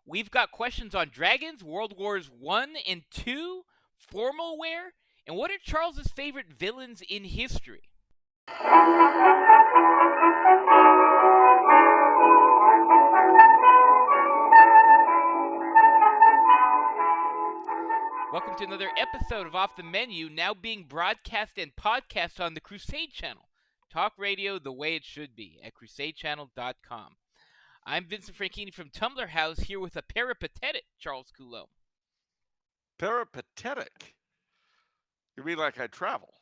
We've got questions on dragons, World Wars One and Two, formal wear, and what are Charles's favorite villains in history? Welcome to another episode of Off the Menu, now being broadcast and podcast on the Crusade Channel. Talk radio the way it should be at crusadechannel.com. I'm Vincent Franchini from Tumblr House, here with a peripatetic Charles Coulombe. Peripatetic? You mean like I travel?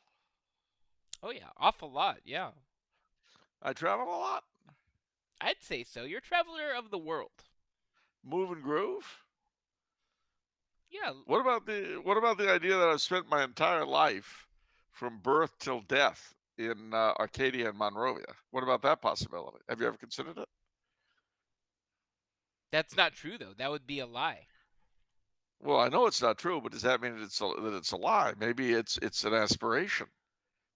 Oh yeah, awful lot, yeah. I travel a lot. I'd say so. You're a traveler of the world. Move and groove? Yeah. What about the idea that I've spent my entire life from birth till death in Arcadia and Monrovia? What about that possibility? Have you ever considered it? That's not true, though. That would be a lie. Well, I know it's not true, but does that mean that it's a lie? Maybe it's an aspiration.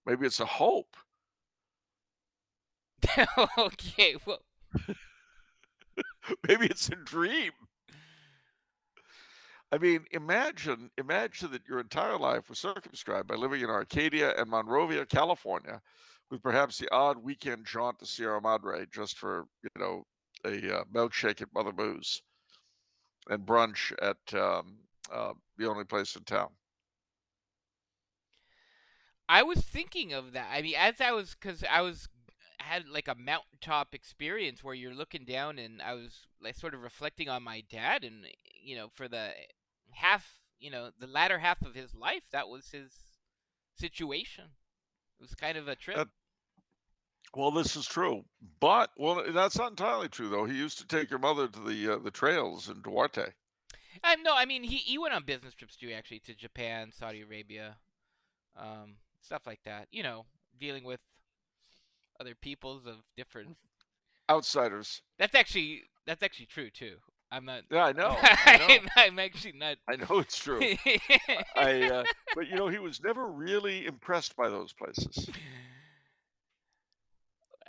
Maybe it's a hope. Okay, well. Maybe it's a dream. I mean, imagine that your entire life was circumscribed by living in Arcadia and Monrovia, California, with perhaps the odd weekend jaunt to Sierra Madre just for, a milkshake at Mother Moo's and brunch at the only place in town. I was thinking of that. I mean, because I had like a mountaintop experience where you're looking down, and I was like sort of reflecting on my dad, and for the latter half of his life, that was his situation. It was kind of a trip. Well, this is true, but that's not entirely true though. He used to take your mother to the trails in Duarte. No, I mean he went on business trips too, actually, to Japan, Saudi Arabia, stuff like that. Dealing with other peoples of different outsiders. That's actually true too. I'm not. Yeah, I know. I know. I'm actually not. I know it's true. But he was never really impressed by those places.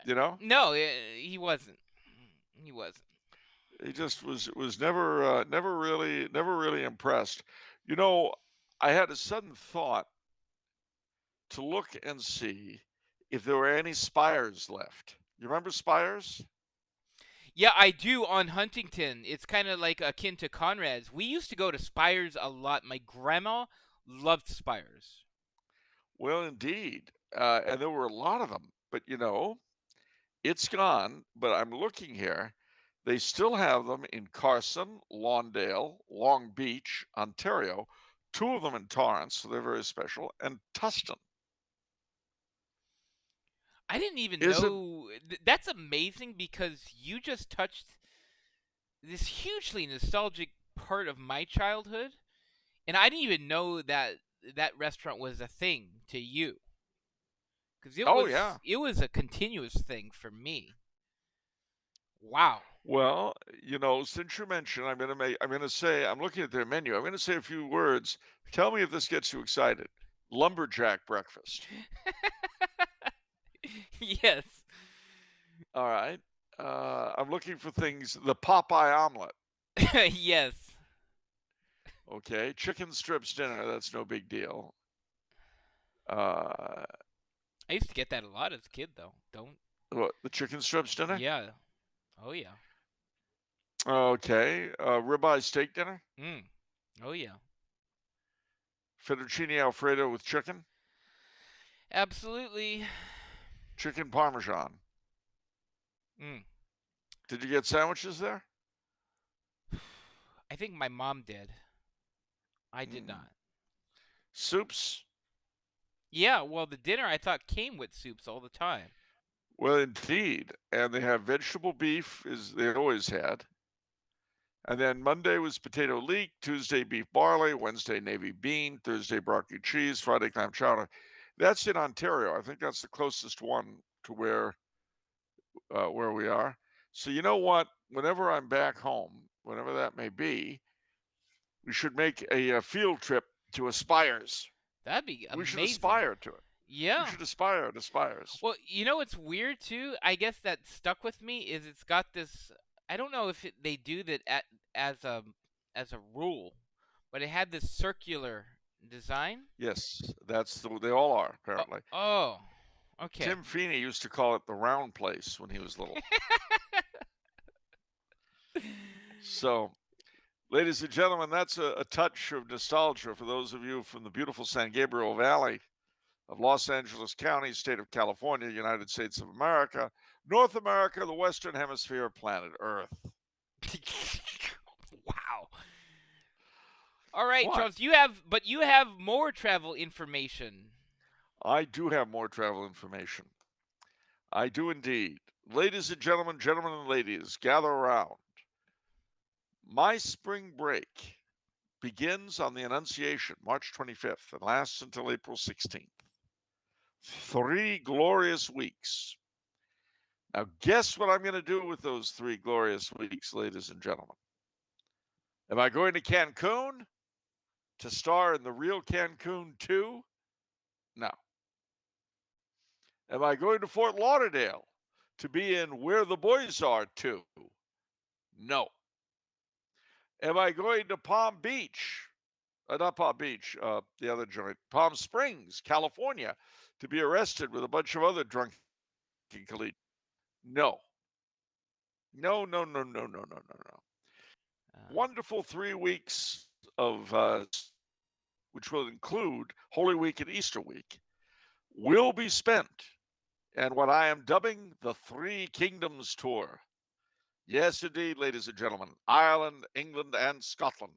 No, he wasn't. He wasn't. He just was never really impressed. I had a sudden thought to look and see if there were any spires left. You remember spires? Yeah, I do, on Huntington. It's kind of like akin to Conrad's. We used to go to Spires a lot. My grandma loved Spires. Well, indeed. And there were a lot of them. But, it's gone. But I'm looking here. They still have them in Carson, Lawndale, Long Beach, Ontario. 2 of them in Torrance, so they're very special, and Tustin. I didn't even know. That's amazing, because you just touched this hugely nostalgic part of my childhood, and I didn't even know that restaurant was a thing to you. Because it was a continuous thing for me. Wow. Well, since you mentioned, I'm looking at their menu. I'm going to say a few words. Tell me if this gets you excited. Lumberjack breakfast. Yes. All right. I'm looking for things. The Popeye omelet. Yes. Okay. Chicken strips dinner. That's no big deal. I used to get that a lot as a kid, though. What, the chicken strips dinner? Yeah. Oh, yeah. Okay. Ribeye steak dinner? Oh, yeah. Fettuccine Alfredo with chicken? Absolutely. Chicken Parmesan. Did you get sandwiches there? I think my mom did. I did not. Soups? Yeah, well, the dinner I thought came with soups all the time. Well, indeed. And they have vegetable beef, as they always had. And then Monday was potato leek, Tuesday beef barley, Wednesday navy bean, Thursday broccoli cheese, Friday clam chowder. That's in Ontario. I think that's the closest one to where we are. So you know what? Whenever I'm back home, whenever that may be, we should make a field trip to Spires. That'd be amazing. We should aspire to it. Yeah. We should aspire to Spires. Well, what's weird too? I guess that stuck with me is it's got this I don't know if they do that as a rule, but it had this circular design. Yes, they all are, Oh, apparently. oh, okay. Tim Feeney used to call it the round place when he was little. So, ladies and gentlemen, that's a touch of nostalgia for those of you from the beautiful San Gabriel Valley of Los Angeles County, state of California, United States of America, North America, the Western Hemisphere, planet Earth. Wow. All right, What? Charles, you have more travel information. I do have more travel information. I do indeed. Ladies and gentlemen and ladies, gather around. My spring break begins on the Annunciation, March 25th, and lasts until April 16th. 3 glorious weeks. Now, guess what I'm going to do with those 3 glorious weeks, ladies and gentlemen? Am I going to Cancun to star in the real Cancun 2? No. Am I going to Fort Lauderdale to be in Where the Boys Are 2? No. Am I going to Palm Beach? Not Palm Beach, the other joint, Palm Springs, California, to be arrested with a bunch of other drunken collegians? No. No, no, no, no, no, no, no, no. Wonderful 3 weeks of, which will include Holy Week and Easter Week, will be spent in what I am dubbing the Three Kingdoms Tour. Yes, indeed, ladies and gentlemen, Ireland, England, and Scotland.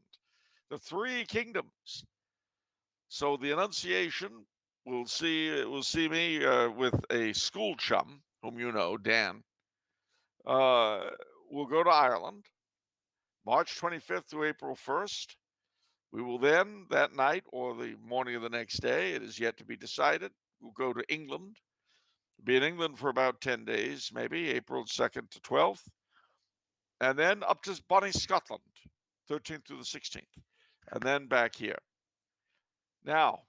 The Three Kingdoms. So the Annunciation will see me with a school chum, whom you know, Dan. We'll go to Ireland, March 25th to April 1st. We will then, that night or the morning of the next day, it is yet to be decided, we'll go to England. Be in England for about 10 days, maybe, April 2nd to 12th. And then up to Bonnie, Scotland, 13th to the 16th. And then back here. Now,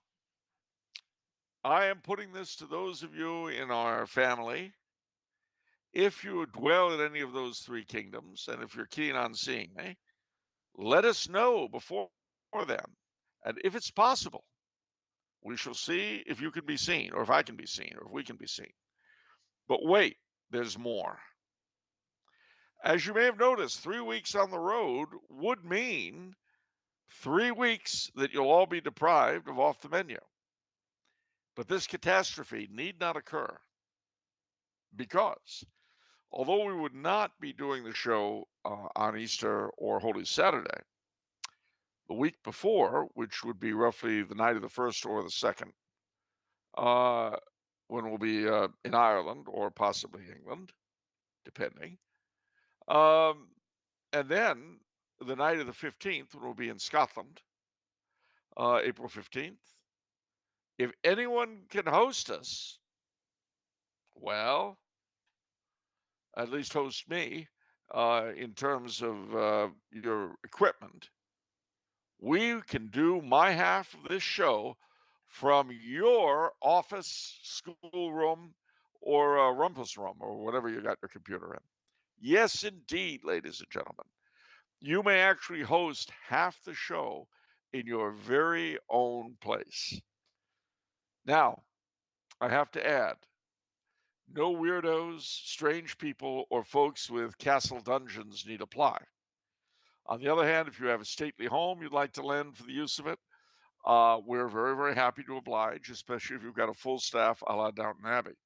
I am putting this to those of you in our family. If you dwell in any of those 3 kingdoms, and if you're keen on seeing me, let us know before then. And if it's possible, we shall see if you can be seen, or if I can be seen, or if we can be seen. But wait, there's more. As you may have noticed, 3 weeks on the road would mean 3 weeks that you'll all be deprived of off the menu. But this catastrophe need not occur because although we would not be doing the show on Easter or Holy Saturday, the week before, which would be roughly the night of the 1st or the 2nd, when we'll be in Ireland or possibly England, depending. And then the night of the 15th, when we'll be in Scotland, April 15th. If anyone can host us, well, at least host me in terms of your equipment, we can do my half of this show from your office, schoolroom, or rumpus room, or whatever you got your computer in. Yes, indeed, ladies and gentlemen. You may actually host half the show in your very own place. Now, I have to add, no weirdos, strange people, or folks with castle dungeons need apply. On the other hand, if you have a stately home you'd like to lend for the use of it, we're very, very happy to oblige, especially if you've got a full staff a la Downton Abbey.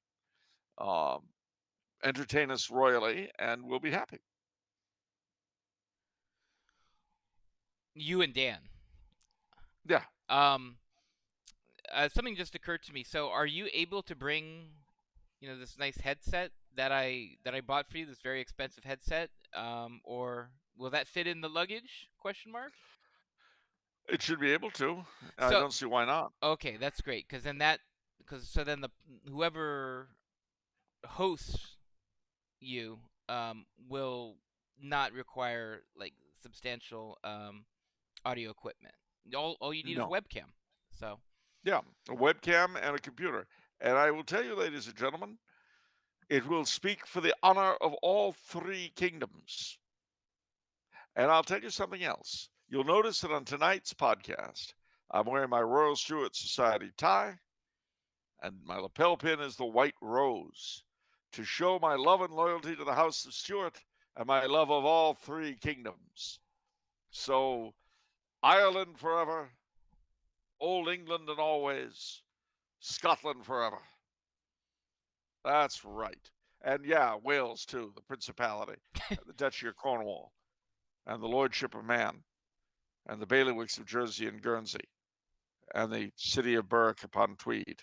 Entertain us royally, and we'll be happy. You and Dan. Yeah. Something just occurred to me. So, are you able to bring, this nice headset that I bought for you? This very expensive headset, or will that fit in the luggage? Question mark. It should be able to. I So, don't see why not. okay, that's great. Because then whoever hosts you will not require like substantial audio equipment. All you need is a No. webcam. So Yeah, a webcam and a computer. And I will tell you, ladies and gentlemen, it will speak for the honor of all 3 kingdoms And I'll tell you something else. You'll notice that on tonight's podcast, I'm wearing my Royal Stuart Society tie, and my lapel pin is the white rose to show my love and loyalty to the House of Stuart and my love of all three kingdoms. So, Ireland forever, Old England and always, Scotland forever. That's right. And yeah, Wales too, the Principality, the Duchy of Cornwall, and the Lordship of Man, and the bailiwicks of Jersey and Guernsey, and the city of Berwick upon Tweed.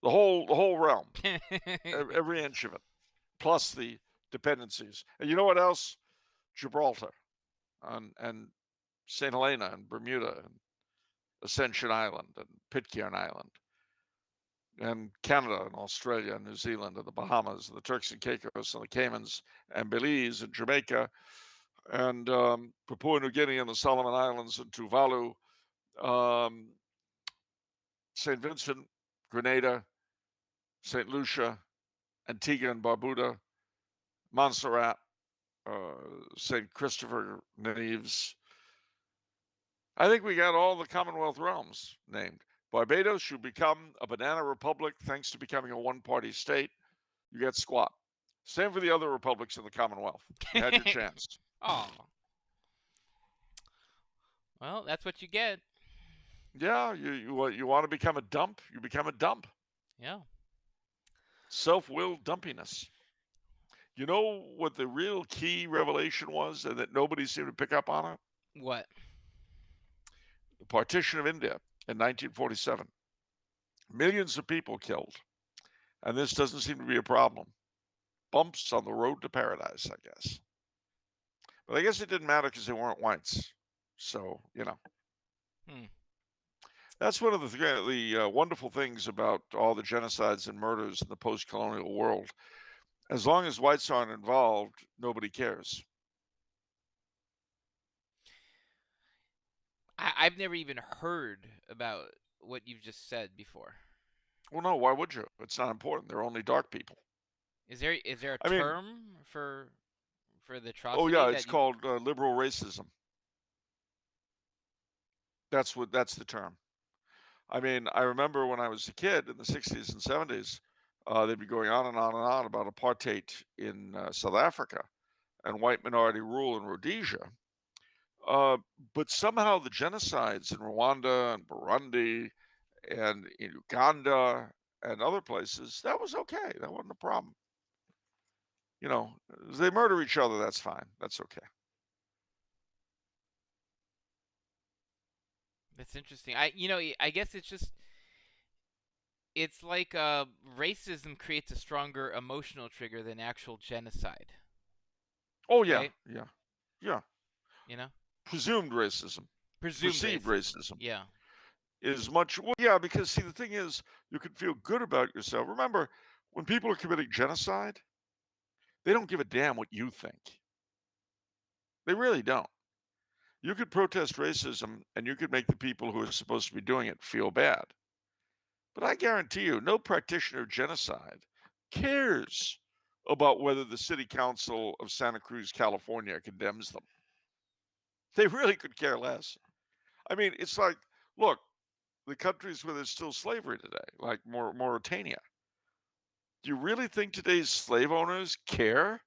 The whole realm, every inch of it, plus the dependencies. And you know what else? Gibraltar, and St. Helena, and Bermuda, and Ascension Island, and Pitcairn Island, and Canada, and Australia, and New Zealand, and the Bahamas, and the Turks and Caicos, and the Caymans, and Belize, and Jamaica, and Papua New Guinea, and the Solomon Islands, and Tuvalu, St. Vincent, Grenada, St. Lucia, Antigua and Barbuda, Montserrat, St. Christopher Neves. I think we got all the Commonwealth realms named. Barbados should become a banana republic thanks to becoming a one-party state. You get squat. Same for the other republics in the Commonwealth. You had your chance. Oh. Well, that's what you get. Yeah, you want to become a dump, you become a dump. Yeah. Self-willed dumpiness. You know what the real key revelation was, and that nobody seemed to pick up on it? What? The partition of India in 1947. Millions of people killed. And this doesn't seem to be a problem. Bumps on the road to paradise, I guess. But I guess it didn't matter because they weren't whites. So, you know. That's one of the wonderful things about all the genocides and murders in the post-colonial world. As long as whites aren't involved, nobody cares. I've never even heard about what you've just said before. Well, no, why would you? It's not important. They're only dark people. Is there a term for the atrocity? Oh yeah, it's called liberal racism. That's the term. I mean, I remember when I was a kid in the 60s and 70s, they'd be going on and on and on about apartheid in South Africa and white minority rule in Rhodesia. But somehow the genocides in Rwanda and Burundi and in Uganda and other places, that was okay. That wasn't a problem. You know, they murder each other, that's fine. That's okay. That's interesting. I guess it's like racism creates a stronger emotional trigger than actual genocide. Oh yeah, right? yeah. You know, presumed racism, perceived racism. Yeah. Is much yeah, because see, the thing is, you can feel good about yourself. Remember, when people are committing genocide, they don't give a damn what you think. They really don't. You could protest racism and you could make the people who are supposed to be doing it feel bad. But I guarantee you, no practitioner of genocide cares about whether the city council of Santa Cruz, California condemns them. They really could care less. I mean, it's like, look, the countries where there's still slavery today, like Mauritania. Do you really think today's slave owners care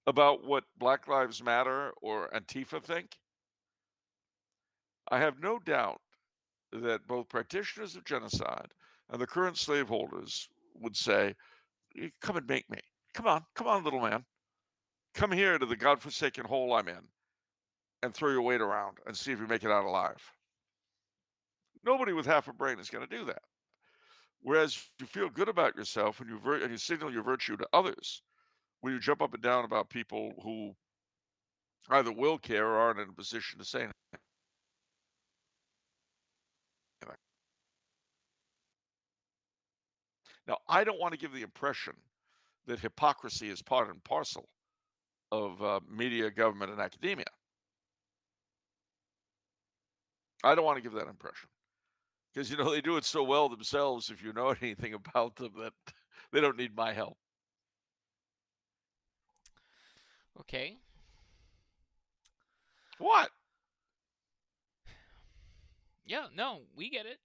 about what Black Lives Matter or Antifa think? I have no doubt that both practitioners of genocide and the current slaveholders would say, come and make me. Come on, little man. Come here to the godforsaken hole I'm in and throw your weight around and see if you make it out alive. Nobody with half a brain is going to do that. Whereas you feel good about yourself and you signal your virtue to others when you jump up and down about people who either will care or aren't in a position to say anything. Now, I don't want to give the impression that hypocrisy is part and parcel of media, government, and academia. I don't want to give that impression because, they do it so well themselves. If you know anything about them, that they don't need my help. Okay. What? Yeah, no, we get it.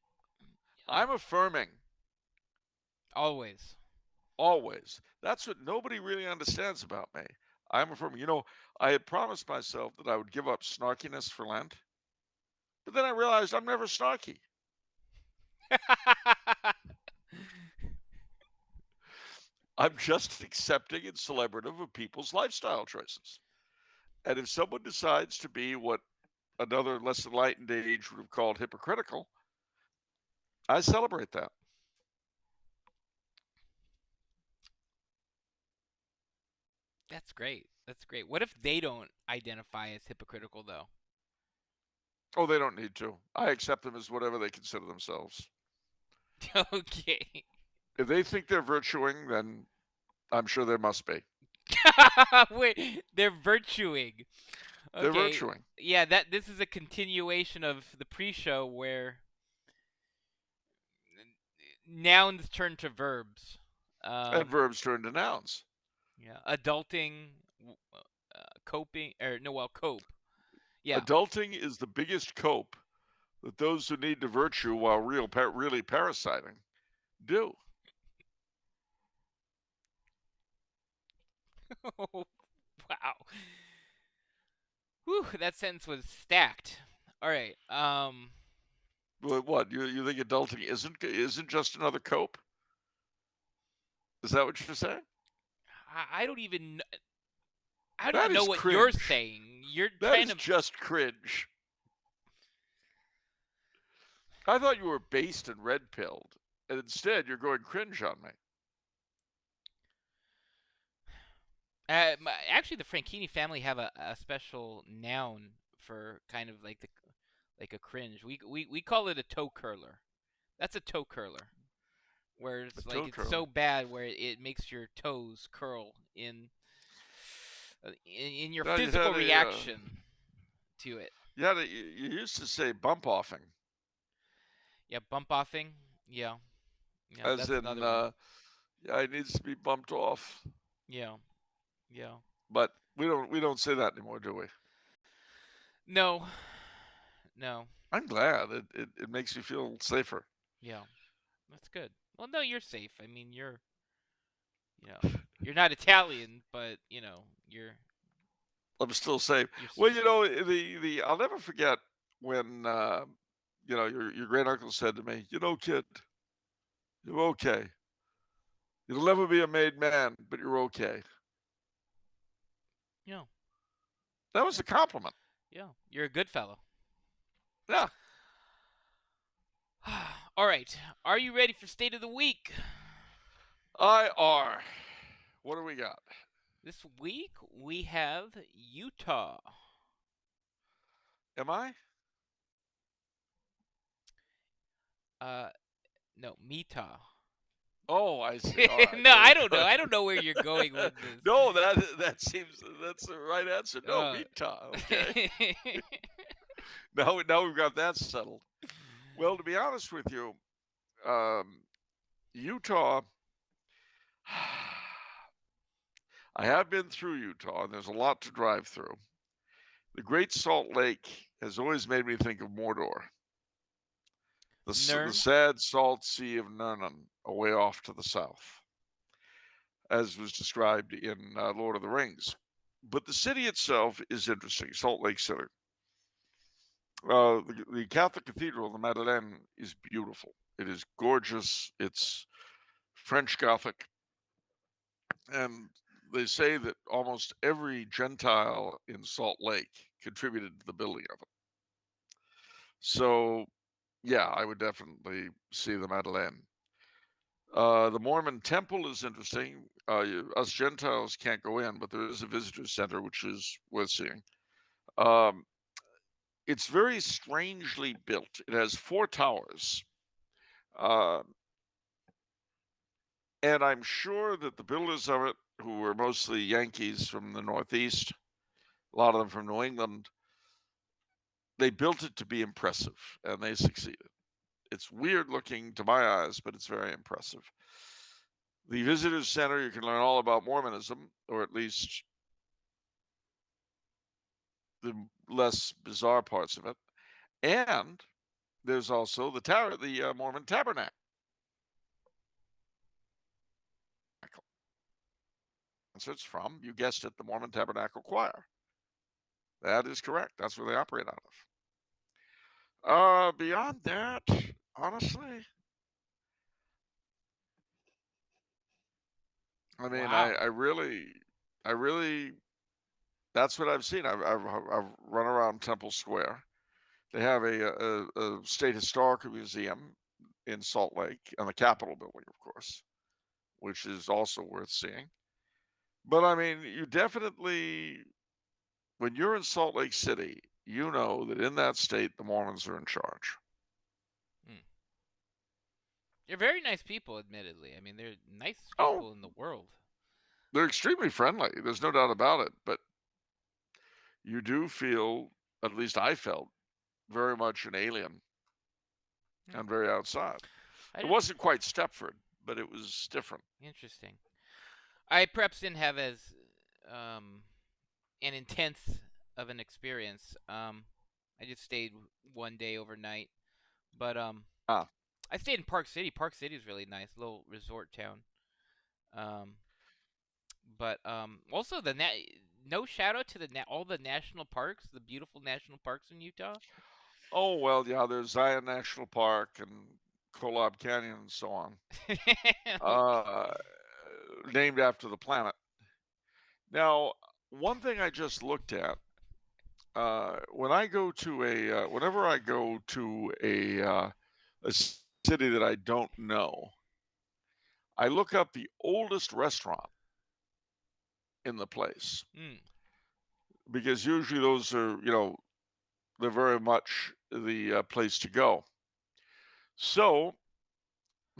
Yeah. I'm affirming Always. always. That's what nobody really understands about me. I'm affirming. I had promised myself that I would give up snarkiness for Lent, but then I realized I'm never snarky. I'm just accepting and celebrative of people's lifestyle choices. And if someone decides to be what another less enlightened age would have called hypocritical, I celebrate that. That's great. That's great. What if they don't identify as hypocritical though? Oh, they don't need to. I accept them as whatever they consider themselves. Okay. If they think they're virtuing, then I'm sure there must be. Wait, they're virtuing. They're Okay. virtuing. Yeah, that this is a continuation of the pre-show where nouns turn to verbs. And verbs turn to nouns. Yeah, adulting, coping, or no, well, cope. Yeah. Adulting is the biggest cope that those who need to virtue while really parasiting do. Wow. Whew, that sentence was stacked. All right. What you think adulting isn't just another cope? Is that what you're saying? I don't even I don't That even know is what you're cringe. saying. You're That trying is to. just cringe. I thought you were based and red pilled, and instead you're going cringe on me. Actually, the Franchini family have a special noun for kind of like a cringe. We call it a toe curler. That's a toe curler, where A it's like toe it's curler. so bad where it makes your toes curl in your Now physical reaction to it. you used to say bump offing, Yeah, bump offing. Yeah, yeah, as that's in another one. yeah, it needs to be bumped off. Yeah, yeah. But we don't say that anymore, do we? No, no. I'm glad. It makes me feel safer. Yeah, that's good. Well, no, you're safe. I mean, you know, you're not Italian, but I'm still safe. you're. Well, the I'll never forget when your great uncle said to me, kid, you're okay. You'll never be a made man, but you're okay. Yeah, That was a compliment. yeah, you're a good fellow. Yeah, All right, are you ready for state of the week? I are. What do we got? This week we have Utah. Am I? Uh, no, Metah. Oh, I see. All right, No, very I don't know. good. I don't know where you're going with No, that's the right answer. No, this. Utah. Okay. Now we've got that settled. Well, to be honest with you, um, Utah. I have been through Utah, and there's a lot to drive through. The Great Salt Lake has always made me think of Mordor, the Nern. sad salt sea of Nurnen, away off to the south, as was described in Lord of the Rings. But the city itself is interesting, Salt Lake City. The Catholic Cathedral, the Madeleine, is beautiful. It is gorgeous. It's French Gothic, and they say that almost every Gentile in Salt Lake contributed to the building of it. So, yeah, I would definitely see the Madeleine. The Mormon temple is interesting. Us Gentiles can't go in, but there is a visitor center, which is worth seeing. Um, it's very strangely built. It has 4 towers. Uh, and I'm sure that the builders of it, who were mostly Yankees from the Northeast, a lot of them from New England, they built it to be impressive, and they succeeded. It's weird looking to my eyes, but it's very impressive. The Visitors Center, you can learn all about Mormonism, or at least the less bizarre parts of it. And there's also the Mormon Tabernacle. It's from, you guessed it, the Mormon Tabernacle Choir. That is correct. That's where they operate out of. Beyond that, honestly, I mean, Wow. I really, that's what I've seen. I've run around Temple Square. They have a state historical museum in Salt Lake, and the Capitol building, of course, which is also worth seeing. But I mean, you definitely, when you're in Salt Lake City, you know that in that state, the Mormons are in charge. They're very nice people, admittedly. I mean, they're nicest Oh, people in the world. they're extremely friendly. There's no doubt about it. But you do feel, at least I felt, very much an alien and very outside. It wasn't quite Stepford, but it was different. Interesting. I perhaps didn't have as an intense of an experience. I just stayed one day overnight, but I stayed in Park City. Park City is really nice, little resort town. But also no shout out to all the national parks, the beautiful national parks in Utah. Oh, well, yeah, there's Zion National Park and Coulombe Canyon and so on, named after the planet. Now, one thing I just looked at, when I go to whenever I go to a city that I don't know, I look up the oldest restaurant in the place because usually those are, they're very much the place to go. So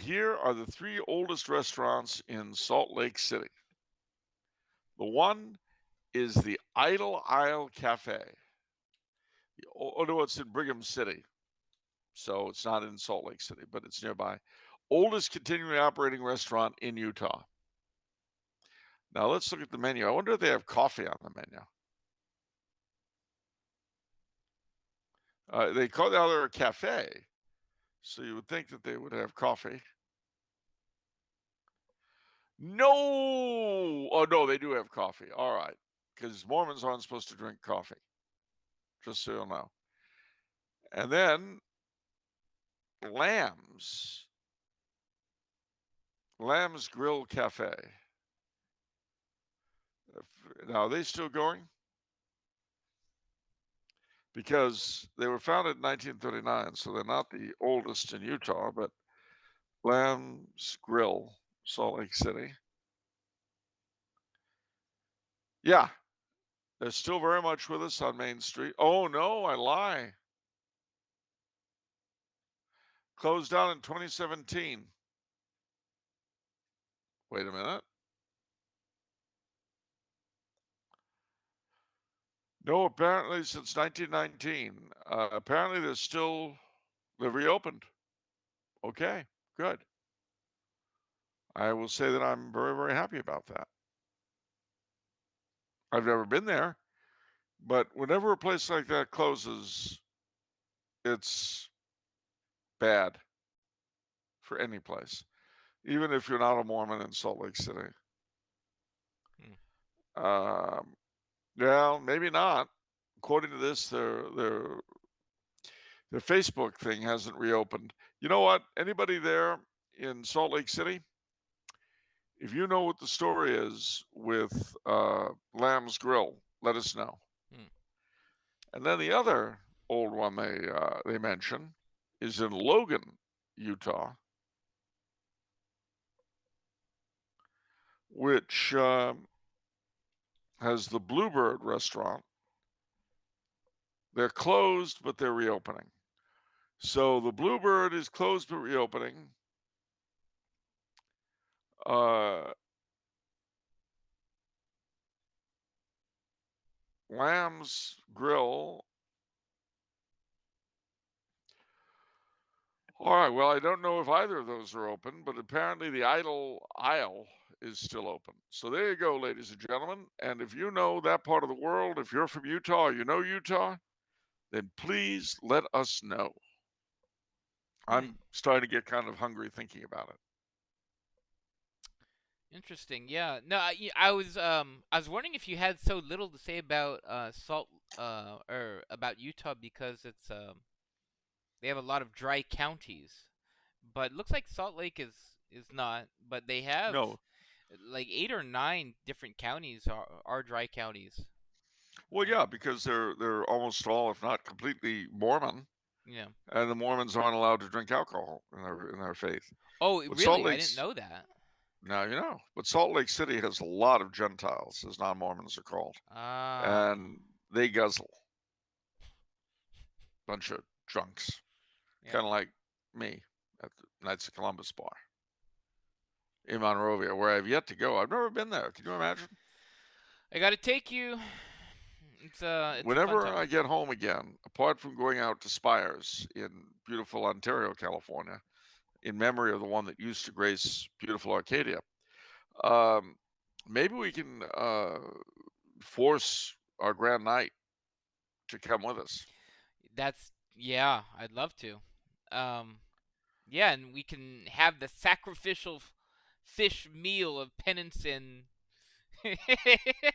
here are the 3 oldest restaurants in Salt Lake City. The one is the Idle Isle Cafe. Oh, no, it's in Brigham City. So it's not in Salt Lake City, but it's nearby. Oldest continuing operating restaurant in Utah. Now let's look at the menu. I wonder if they have coffee on the menu. They call it a cafe, so you would think that they would have coffee. No! Oh, no, they do have coffee. All right. Because Mormons aren't supposed to drink coffee. Just so you'll know. And then Lamb's Grill Cafe. Now, are they still going? Because they were founded in 1939, so they're not the oldest in Utah, but Lamb's Grill, Salt Lake City. Yeah, they're still very much with us on Main Street. Oh, no, I lie. Closed down in 2017. Wait a minute. No, apparently since 1919. Apparently they're reopened. Okay, good. I will say that I'm very, very happy about that. I've never been there, but whenever a place like that closes, it's bad for any place, even if you're not a Mormon in Salt Lake City. Well, maybe not. According to this, their Facebook thing hasn't reopened. You know what? Anybody there in Salt Lake City, if you know what the story is with Lamb's Grill, let us know. And then the other old one they mention is in Logan, Utah, which has the Bluebird restaurant. They're closed, but they're reopening. So the Bluebird is closed but reopening. Lamb's Grill. All right. Well, I don't know if either of those are open, but apparently the Idle Isle is still open. So there you go, ladies and gentlemen. And if you know that part of the world, if you're from Utah or you know Utah, then please let us know. I'm starting to get kind of hungry thinking about it. Interesting. Yeah. No, I was wondering if you had so little to say about Salt or about Utah because they have a lot of dry counties, but it looks like Salt Lake is not. But they have No. like 8 or 9 different counties are dry counties. Well, yeah, because they're almost all, if not completely, Mormon, Yeah. and the Mormons aren't allowed to drink alcohol in their faith. Oh, But Salt really? I didn't Lake's know that. now you know. But Salt Lake City has a lot of Gentiles, as non-Mormons are called, Ah. and they guzzle. Bunch of drunks, Yeah. kind of like me at the Knights of Columbus bar in Monrovia, where I've yet to go. I've never been there. Can you imagine? I gotta take you. It's a fun Whenever time. I get home again, apart from going out to Spires in beautiful Ontario, California, in memory of the one that used to grace beautiful Arcadia, um, maybe we can force our Grand Knight to come with us. Yeah, I'd love to. Um, yeah, and we can have the sacrificial fish meal of penance and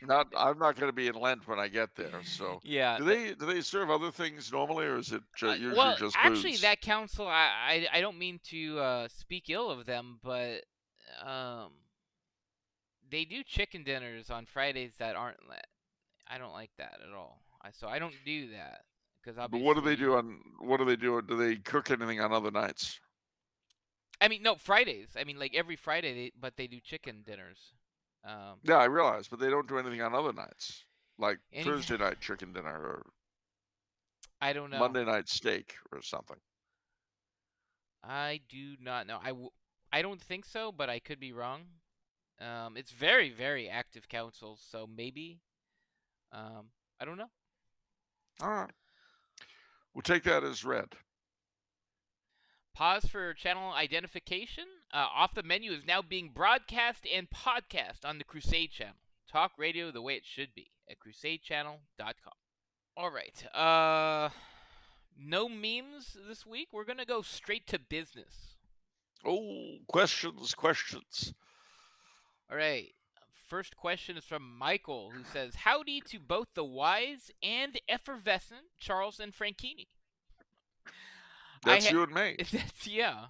I'm not going to be in Lent when I get there. So, yeah. do they serve other things normally, or is it usually Well, just actually, booze? that council, I don't mean to speak ill of them, but um, they do chicken dinners on Fridays that aren't. I don't like that at all. So I don't do that because But what do they obviously, do on? What do they do? Do they cook anything on other nights? I mean, no Fridays. I mean, like every Friday, but they do chicken dinners. Um, Yeah, I realize, but they don't do anything on other nights, like anything. Thursday night chicken dinner or I don't know. Monday night steak or something. I do not know. I don't think so, but I could be wrong. It's very, very active council, so maybe. Um, I don't know. All right, we'll take that as read. Pause for channel identification. Off the Menu is now being broadcast and podcast on the Crusade channel. Talk radio the way it should be at crusadechannel.com. All right. No memes this week. We're gonna go straight to business. Oh, questions, questions. All right. First question is from Michael, who says, "Howdy to both the wise and effervescent Charles and Franchini." That's you and me. Yeah.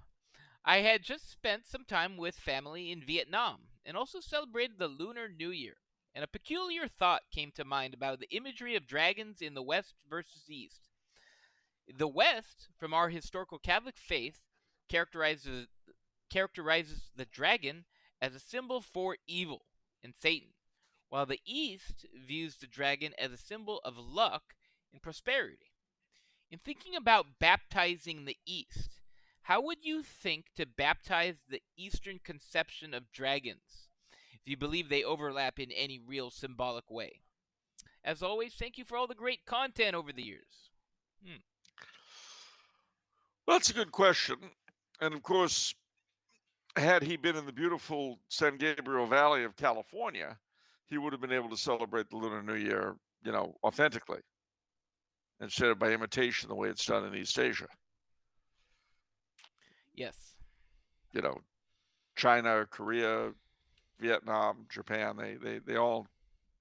I had just spent some time with family in Vietnam and also celebrated the Lunar New Year. And a peculiar thought came to mind about the imagery of dragons in the West versus East. The West, from our historical Catholic faith, characterizes the dragon as a symbol for evil and Satan, while the East views the dragon as a symbol of luck and prosperity. In thinking about baptizing the East, how would you think to baptize the Eastern conception of dragons, if you believe they overlap in any real symbolic way? As always, thank you for all the great content over the years. That's a good question. And of course, had he been in the beautiful San Gabriel Valley of California, he would have been able to celebrate the Lunar New Year, authentically instead of by imitation the way it's done in East Asia. Yes. China, Korea, Vietnam, Japan, they all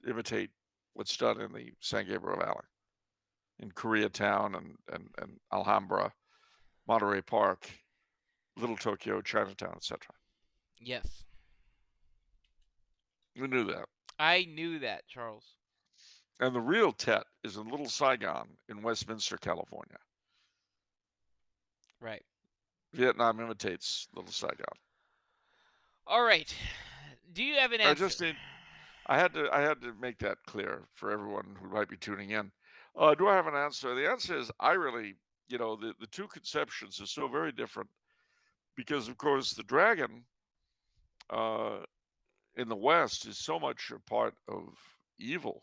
imitate what's done in the San Gabriel Valley, in Koreatown and Alhambra, Monterey Park, Little Tokyo, Chinatown, etc. Yes. You knew that. I knew that, Charles. And the real Tet is in Little Saigon in Westminster, California. Right. Vietnam imitates Little Saigon. All right. Do you have an answer? I had to make that clear for everyone who might be tuning in. Do I have an answer? The answer is I really, the two conceptions are so very different because, of course, the dragon in the West is so much a part of evil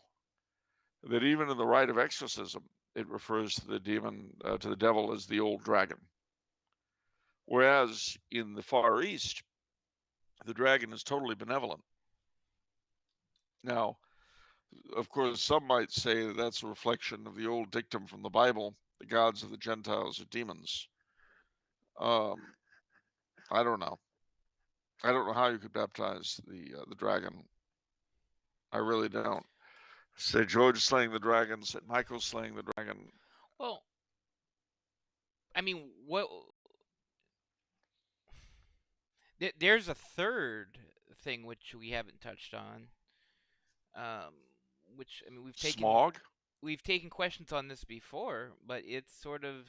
that even in the rite of exorcism, it refers to the demon, to the devil as the old dragon. Whereas in the Far East, the dragon is totally benevolent. Now, of course, some might say that that's a reflection of the old dictum from the Bible: the gods of the Gentiles are demons. Um, I don't know. I don't know how you could baptize the dragon. I really don't. St. George slaying the dragon, St. Michael slaying the dragon. Well, I mean, what? There's a third thing which we haven't touched on. Um, which I mean, Smog. we've taken questions on this before, but it's sort of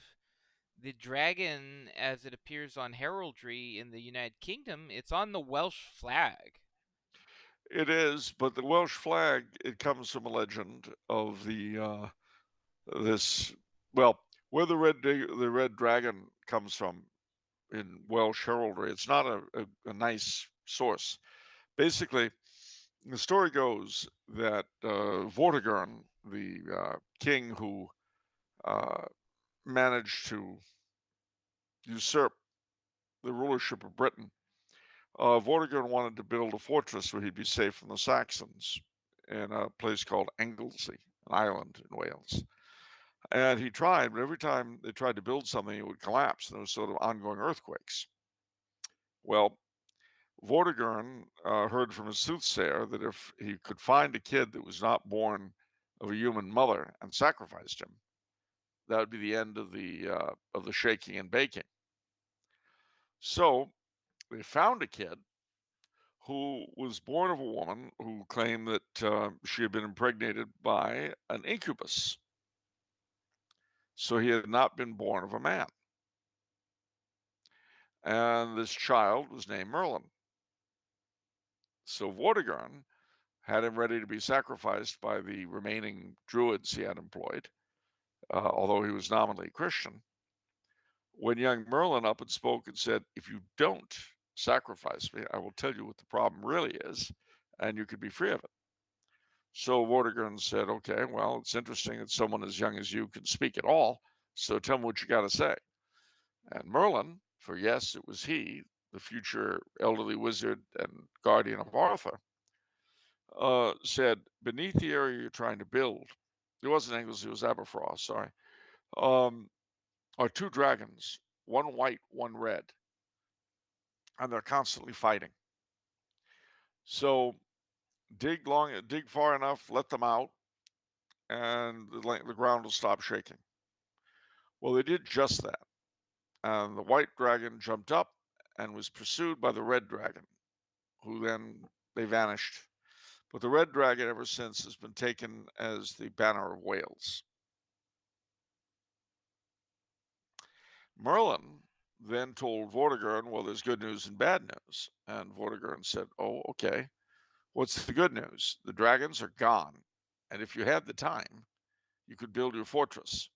the dragon as it appears on heraldry in the United Kingdom. It's on the Welsh flag. It is, but the Welsh flag, it comes from a legend of this. Well, where the red dragon comes from in Welsh heraldry, it's not a nice source. Basically, the story goes that Vortigern, the king who uh, managed to usurp the rulership of Britain, Vortigern wanted to build a fortress where he'd be safe from the Saxons in a place called Anglesey, an island in Wales. And he tried, but every time they tried to build something, it would collapse. And there was sort of ongoing earthquakes. Well, Vortigern heard from his soothsayer that if he could find a kid that was not born of a human mother and sacrificed him, that would be the end of the shaking and baking. So they found a kid who was born of a woman who claimed that she had been impregnated by an incubus. So he had not been born of a man. And this child was named Merlin. So Vortigern had him ready to be sacrificed by the remaining druids he had employed, although he was nominally Christian. When young Merlin up and spoke and said, "If you don't sacrifice me, I will tell you what the problem really is, and you could be free of it." So Vortigern said, "Okay, well, it's interesting that someone as young as you can speak at all, so tell me what you got to say." And Merlin, for yes, it was he, the future elderly wizard and guardian of Arthur, said, "Beneath the area you're trying to build," it wasn't Anglesey, it was Aberfrost, sorry, um, are two dragons, one white, one red, and they're constantly fighting. So dig far enough, let them out, and the ground will stop shaking. Well, they did just that. And the white dragon jumped up and was pursued by the red dragon, who then they vanished. But the red dragon ever since has been taken as the banner of Wales. Merlin then told Vortigern, "Well, there's good news and bad news." And Vortigern said, "Oh, okay. What's the good news? The dragons are gone. And if you had the time, you could build your fortress."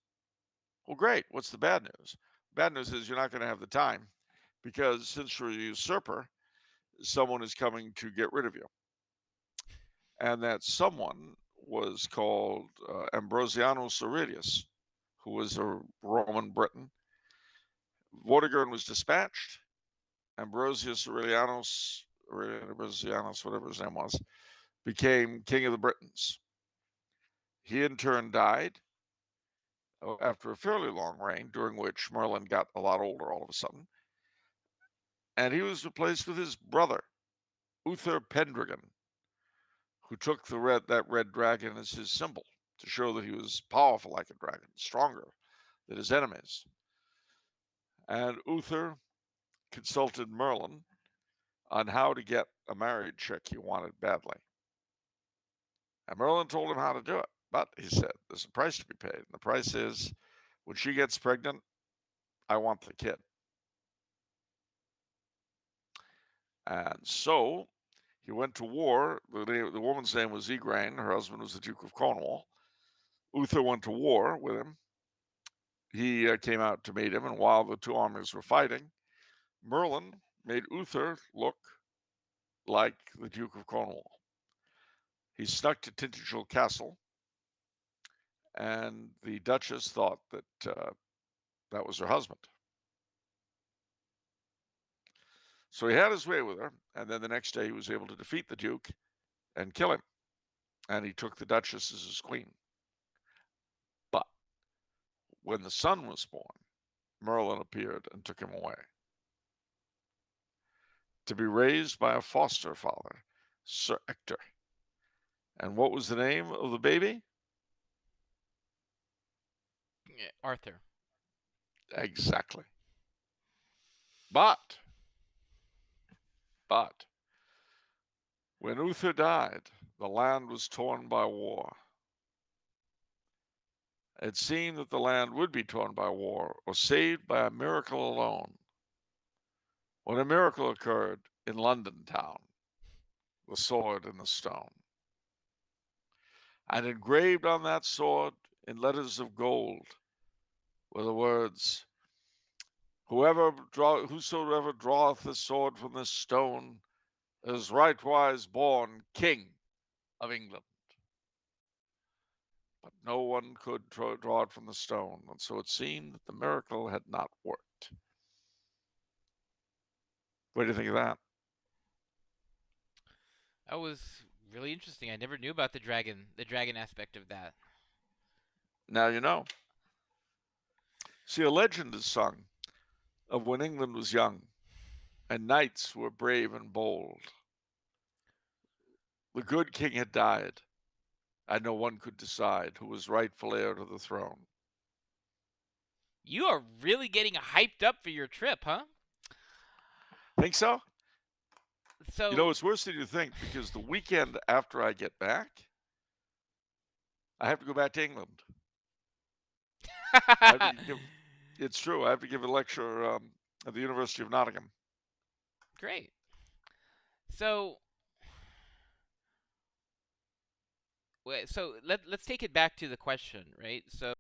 "Well, great. What's the bad news?" "Bad news is you're not going to have the time because since you're a usurper, someone is coming to get rid of you." And that someone was called Ambrosianus Aurelius, who was a Roman Briton. Vortigern was dispatched. Ambrosius Aurelianus, whatever his name was, became king of the Britons. He in turn died after a fairly long reign, during which Merlin got a lot older all of a sudden. And he was replaced with his brother, Uther Pendragon, who took that red dragon as his symbol to show that he was powerful like a dragon, stronger than his enemies. And Uther consulted Merlin on how to get a married chick he wanted badly. And Merlin told him how to do it. But he said, "There's a price to be paid. And the price is when she gets pregnant, I want the kid." And so he went to war. The woman's name was Igraine. Her husband was the Duke of Cornwall. Uther went to war with him. He came out to meet him, and while the two armies were fighting, Merlin made Uther look like the Duke of Cornwall. He snuck to Tintagel Castle, and the Duchess thought that that was her husband. So he had his way with her, and then the next day he was able to defeat the Duke and kill him. and he took the Duchess as his queen. But when the son was born, Merlin appeared and took him away to be raised by a foster father, Sir Ector. And what was the name of the baby? Arthur. Exactly. But when Uther died, the land was torn by war. It seemed that the land would be torn by war or saved by a miracle alone. When a miracle occurred in London town, the sword and the stone. And engraved on that sword in letters of gold were the words, whosoever draweth this sword from this stone is rightwise born King of England. But no one could draw it from the stone, and so it seemed that the miracle had not worked. What do you think of that? That was really interesting. I never knew about the dragon aspect of that. Now you know. See, a legend is sung of when England was young, and knights were brave and bold. The good king had died, and no one could decide who was rightful heir to the throne. You are really getting hyped up for your trip, huh? Think so? You know, So, it's worse than you think, because the weekend after I get back, I have to go back to England. It's true. I have to give a lecture at the University of Nottingham. great. So, let's take it back to the question, right? So,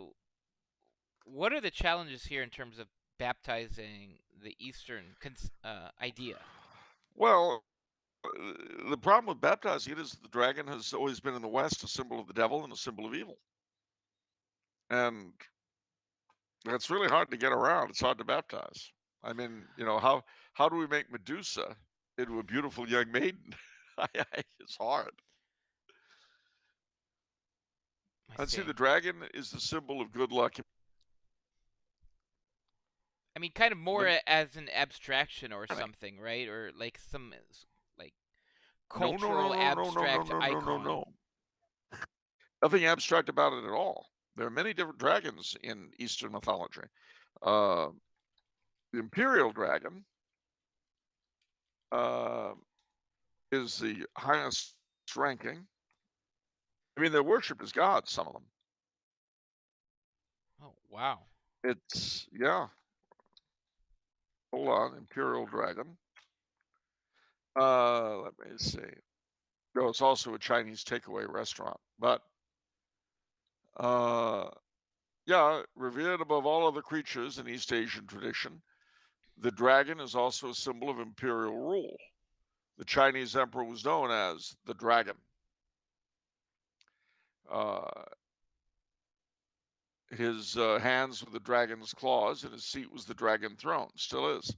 what are the challenges here in terms of baptizing the Eastern idea? Well, the problem with baptizing it is the dragon has always been in the West a symbol of the devil and a symbol of evil. And it's really hard to get around. It's hard to baptize. I mean, you know, how do we make Medusa into a beautiful young maiden? It's hard. I And see, see. the dragon is the symbol of good luck. I mean, kind of more No, as an abstraction or something, right? Or like some like no, no, cultural no, no, no, no, abstract no, no, no, icon. no. Nothing abstract about it at all. There are many different dragons in Eastern mythology. Uh, the imperial dragon uh, is the highest ranking. I mean, they're worshipped as gods, some of them. Oh, wow. It's, yeah, hold on, imperial dragon. Let me see. No, it's also a Chinese takeaway restaurant. But, uh, yeah, revered above all other creatures in East Asian tradition, the dragon is also a symbol of imperial rule. The Chinese emperor was known as the dragon. Uh, his hands were the dragon's claws, and his seat was the dragon throne. Still is.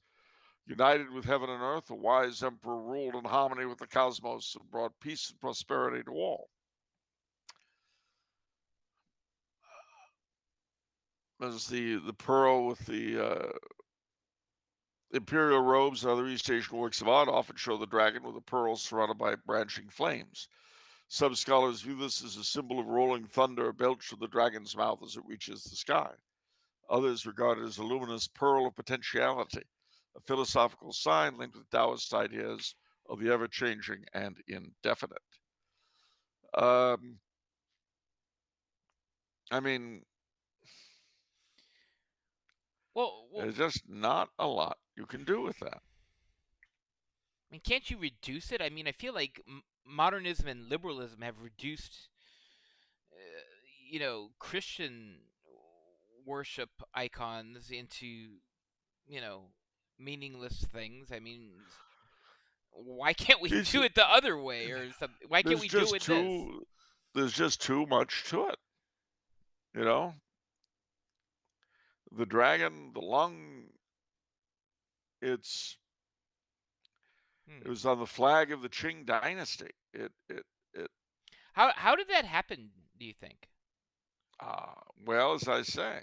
United with heaven and earth, a wise emperor ruled in harmony with the cosmos and brought peace and prosperity to all. There's the pearl with the imperial robes and other East Asian works of art often show the dragon with a pearl surrounded by branching flames. Some scholars view this as a symbol of rolling thunder belched from the dragon's mouth as it reaches the sky. Others regard it as a luminous pearl of potentiality, a philosophical sign linked with Taoist ideas of the ever-changing and indefinite. I mean, Well, there's just not a lot you can do with that. I mean, can't you reduce it? I mean, I feel like modernism and liberalism have reduced, Christian worship icons into, you know, meaningless things. I mean, why can't we It's, do it the other way or something? Why can't there's we do it just with this? too much to it. You know, the dragon, the lung. It's Hmm. It was on the flag of the Qing dynasty. It How did that happen, do you think? Well, as I say,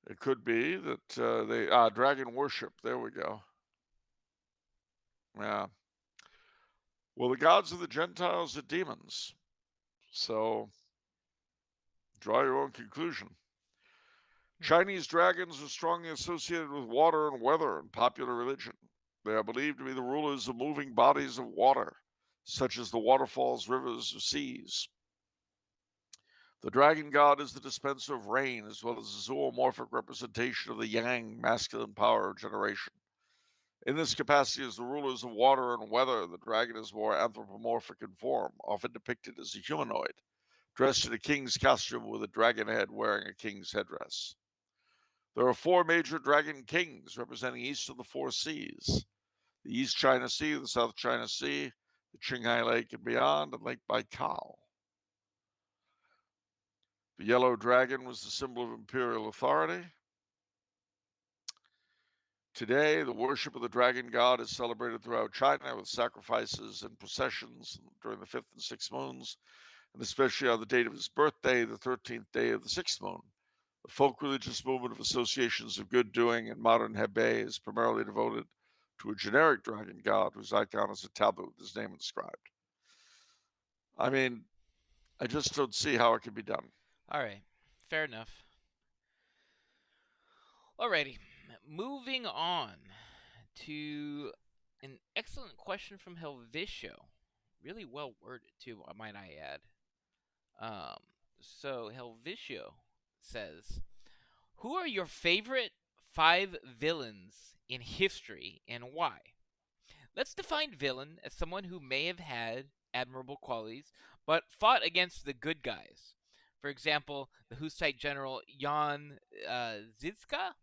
it could be that they dragon worship. There we go. Yeah. Well, the gods of the Gentiles are demons. So draw your own conclusion. Chinese dragons are strongly associated with water and weather in popular religion. They are believed to be the rulers of moving bodies of water, such as the waterfalls, rivers, or seas. The dragon god is the dispenser of rain, as well as a zoomorphic representation of the yang, masculine power of generation. In this capacity as the rulers of water and weather, the dragon is more anthropomorphic in form, often depicted as a humanoid, dressed in a king's costume with a dragon head wearing a king's headdress. There are 4 major dragon kings representing east of the 4 seas: the East China Sea, the South China Sea, the Qinghai Lake and beyond, and Lake Baikal. The yellow dragon was the symbol of imperial authority. Today, the worship of the dragon god is celebrated throughout China with sacrifices and processions during the 5th and 6th moons, and especially on the date of his birthday, the 13th day of the 6th moon. The folk religious movement of associations of good doing in modern Hebei is primarily devoted to a generic dragon god whose icon is a tablet with his name inscribed. I mean, I just don't see how it can be done. All right, fair enough. Alrighty, moving on to an excellent question from Helvicio. Really well worded too, might I add. Um, so Helvicio says, "Who are your favorite 5 villains in history and why?" Let's define villain as someone who may have had admirable qualities, but fought against the good guys. For example, the Hussite general Jan Zizka,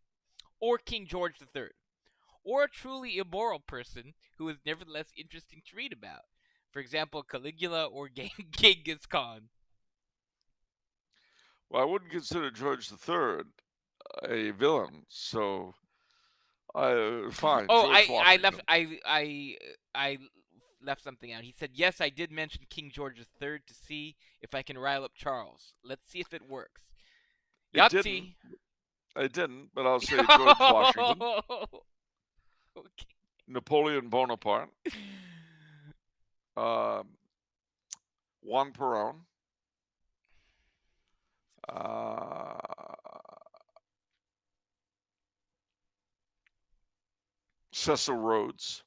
or King George III, or a truly immoral person who is nevertheless interesting to read about. For example, Caligula or Genghis Khan. Well, I wouldn't consider George III a villain, so fine, Oh, George I left Washington. I left something out. He said, "Yes, I did mention King George III to see if I can rile up Charles. Let's see if it works." It didn't. Yahtzee. It didn't, but I'll say George Washington, Okay. Napoleon Bonaparte, uh, Juan Perón, uh, Cecil Rhodes,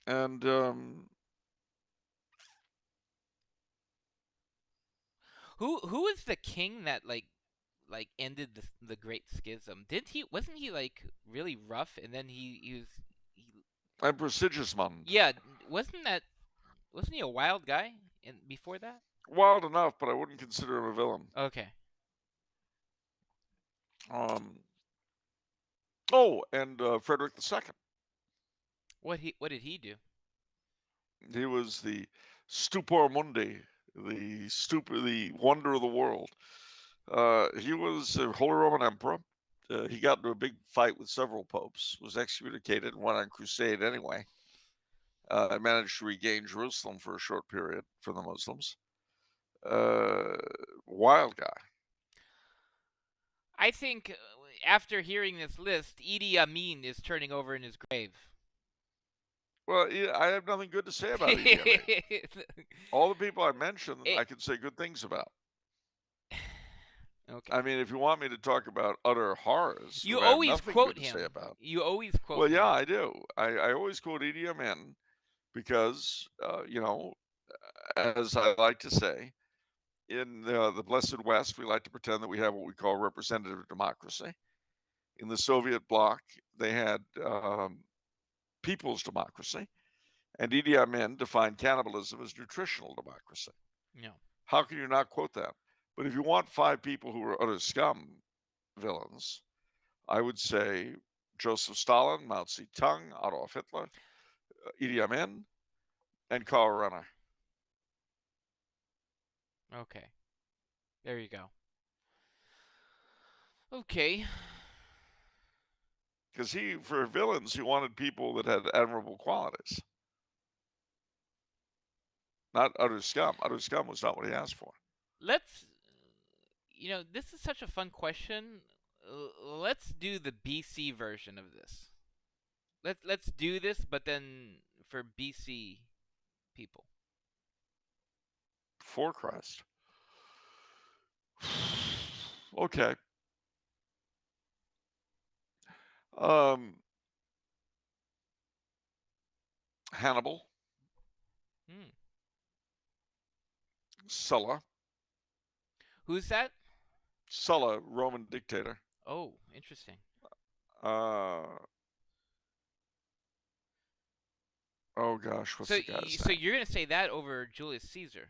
and Who is the king that like ended the Great Schism? Did he wasn't he like really rough and then he was he Emperor Sigismund. yeah, wasn't he a wild guy in before that? Wild enough, but I wouldn't consider him a villain. Okay. Um, and Frederick II. What did he do? He was the stupor mundi, the wonder of the world. He was a Holy Roman Emperor. He got into a big fight with several popes, was excommunicated, and went on crusade anyway. Managed to regain Jerusalem for a short period for the Muslims. Wild guy. I think after hearing this list, Idi Amin is turning over in his grave. Well, I have nothing good to say about Idi Amin. All the people I mentioned, I can say good things about. Okay. I mean, if you want me to talk about utter horrors, You I have always nothing quote good to him. say about. You always quote Well, him. yeah, I do. I always quote Idi Amin because, as I like to say, in the Blessed West, we like to pretend that we have what we call representative democracy. In the Soviet bloc, they had people's democracy, and Idi Amin defined cannibalism as nutritional democracy. No. How can you not quote that? But if you want 5 people who are utter scum villains, I would say Joseph Stalin, Mao Zedong, Adolf Hitler, Idi Amin, and Karl Renner. Okay. There you go. Okay. Because for villains, he wanted people that had admirable qualities. Not utter scum. Utter scum was not what he asked for. Let's, this is such a fun question. Let's do the BC version of this. Let's do this, but then for BC people. For Christ. Okay. Hannibal. Hmm. Sulla. Who's that? Sulla, Roman dictator. Oh, interesting. Oh gosh, what's So, the guy's so name? you're gonna say that over Julius Caesar?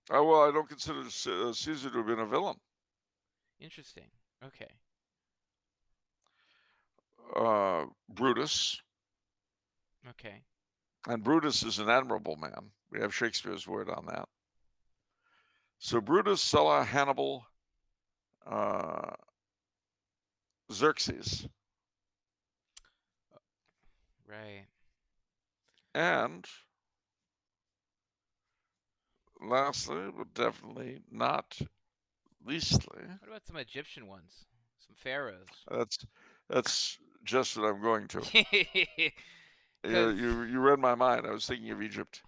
Oh well, I don't consider Caesar to have been a villain. Interesting. Okay. Brutus. Okay. And Brutus is an admirable man. We have Shakespeare's word on that. So Brutus, Sulla, Hannibal, Xerxes. Right. And lastly, but definitely not leastly, What about some Egyptian ones? Some pharaohs. that's just what I'm going to. Because You read my mind. I was thinking of Egypt.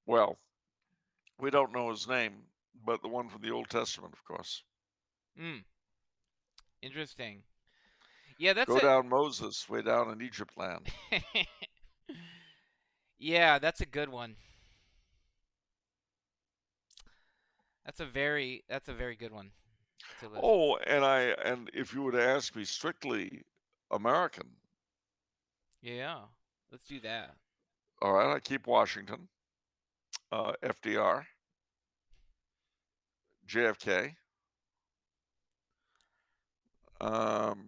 Well, we don't know his name, but the one from the Old Testament, of course. interesting. Yeah, that's Go down Moses, way down in Egypt land. Yeah, that's a good one. That's a very good one to list. Oh, and if you were to ask me strictly American, Yeah, let's do that. all right, I keep Washington, FDR, JFK, um,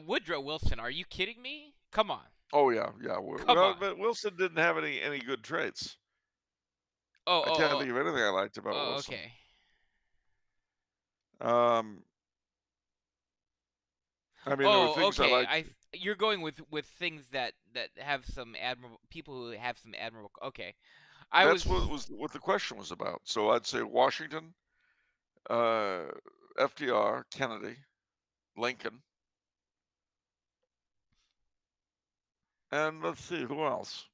Woodrow Wilson, are you kidding me? Come on. oh yeah. Come Well, on. but Wilson didn't have any good traits. Oh, I can't oh, think of anything I liked about oh, Wilson. okay. I mean, there were Oh, things I okay. liked. You're going with things that have some admirable people who have some admirable. Okay, I That's was. what the question was about. So I'd say Washington, FDR, Kennedy, Lincoln, and let's see who else.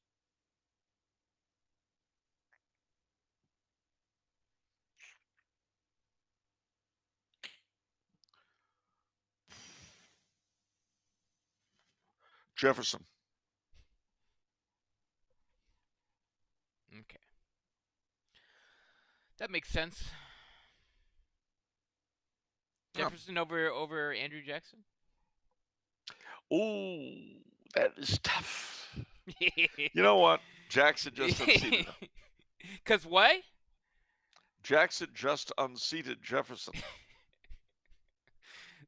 Jefferson. Okay, that makes sense. Yeah. Jefferson over Andrew Jackson. Oh, that is tough. You know what? Jackson just unseated him. Cause what? Jackson just unseated Jefferson.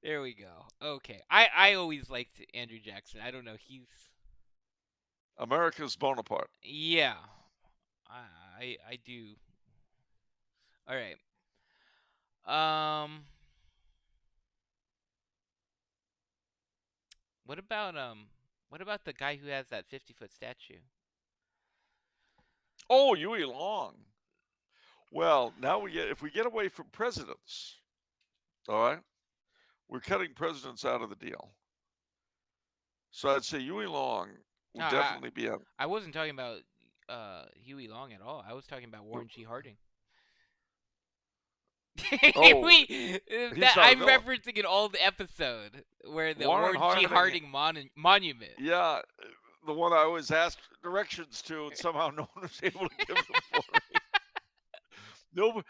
There we go. Okay, I always liked Andrew Jackson. I don't know. He's America's Bonaparte. yeah. I do. All right. Um. What about the guy who has that 50-foot statue? Oh, Huey Long. Well, now if we get away from presidents, all right, we're cutting presidents out of the deal. So I'd say Huey Long would definitely be on. I wasn't talking about Huey Long at all. I was talking about Warren G. Harding. Oh, he's That not a I'm villain. referencing an old episode where the Warren G. Harding Monument. Yeah, the one I always asked directions to, and somehow no one was able to give them for me. No,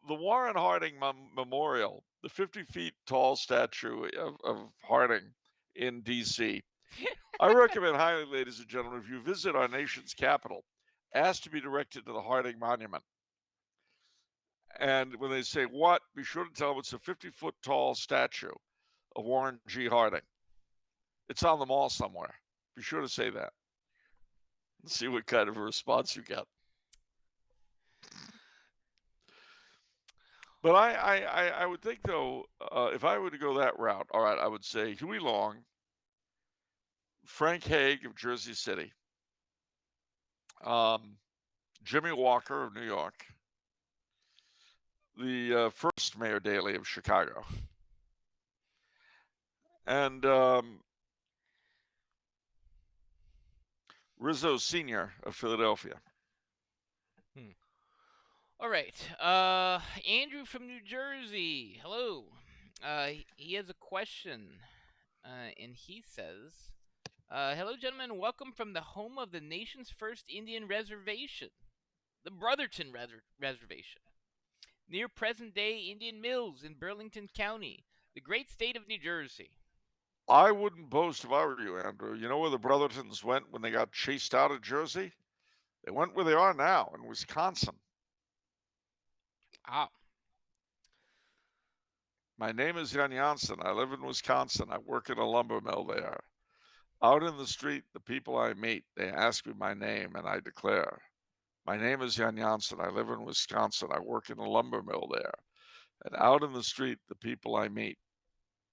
the Warren Harding Memorial, the 50 feet tall statue of Harding in D.C. I recommend highly, ladies and gentlemen, if you visit our nation's capital, ask to be directed to the Harding Monument. And when they say what, be sure to tell them it's a 50-foot tall statue of Warren G. Harding. It's on the mall somewhere. Be sure to say that. Let's see what kind of a response you get. But I would think, though, if I were to go that route, all right, I would say Huey Long, Frank Hague of Jersey City, um, Jimmy Walker of New York, the first Mayor Daley of Chicago, and Rizzo Sr. of Philadelphia. All right. Andrew from New Jersey. Hello. He has a question, and he says, "Hello, gentlemen. Welcome from the home of the nation's first Indian reservation, the Brotherton Reservation, near present-day Indian Mills in Burlington County, the great state of New Jersey." I wouldn't boast if I were you, Andrew. You know where the Brothertons went when they got chased out of Jersey? They went where they are now, in Wisconsin. Ah. My name is Jan Janssen. I live in Wisconsin. I work in a lumber mill there. Out in the street, the people I meet, they ask me my name, and I declare, my name is Jan Janssen. I live in Wisconsin. I work in a lumber mill there. And out in the street, the people I meet,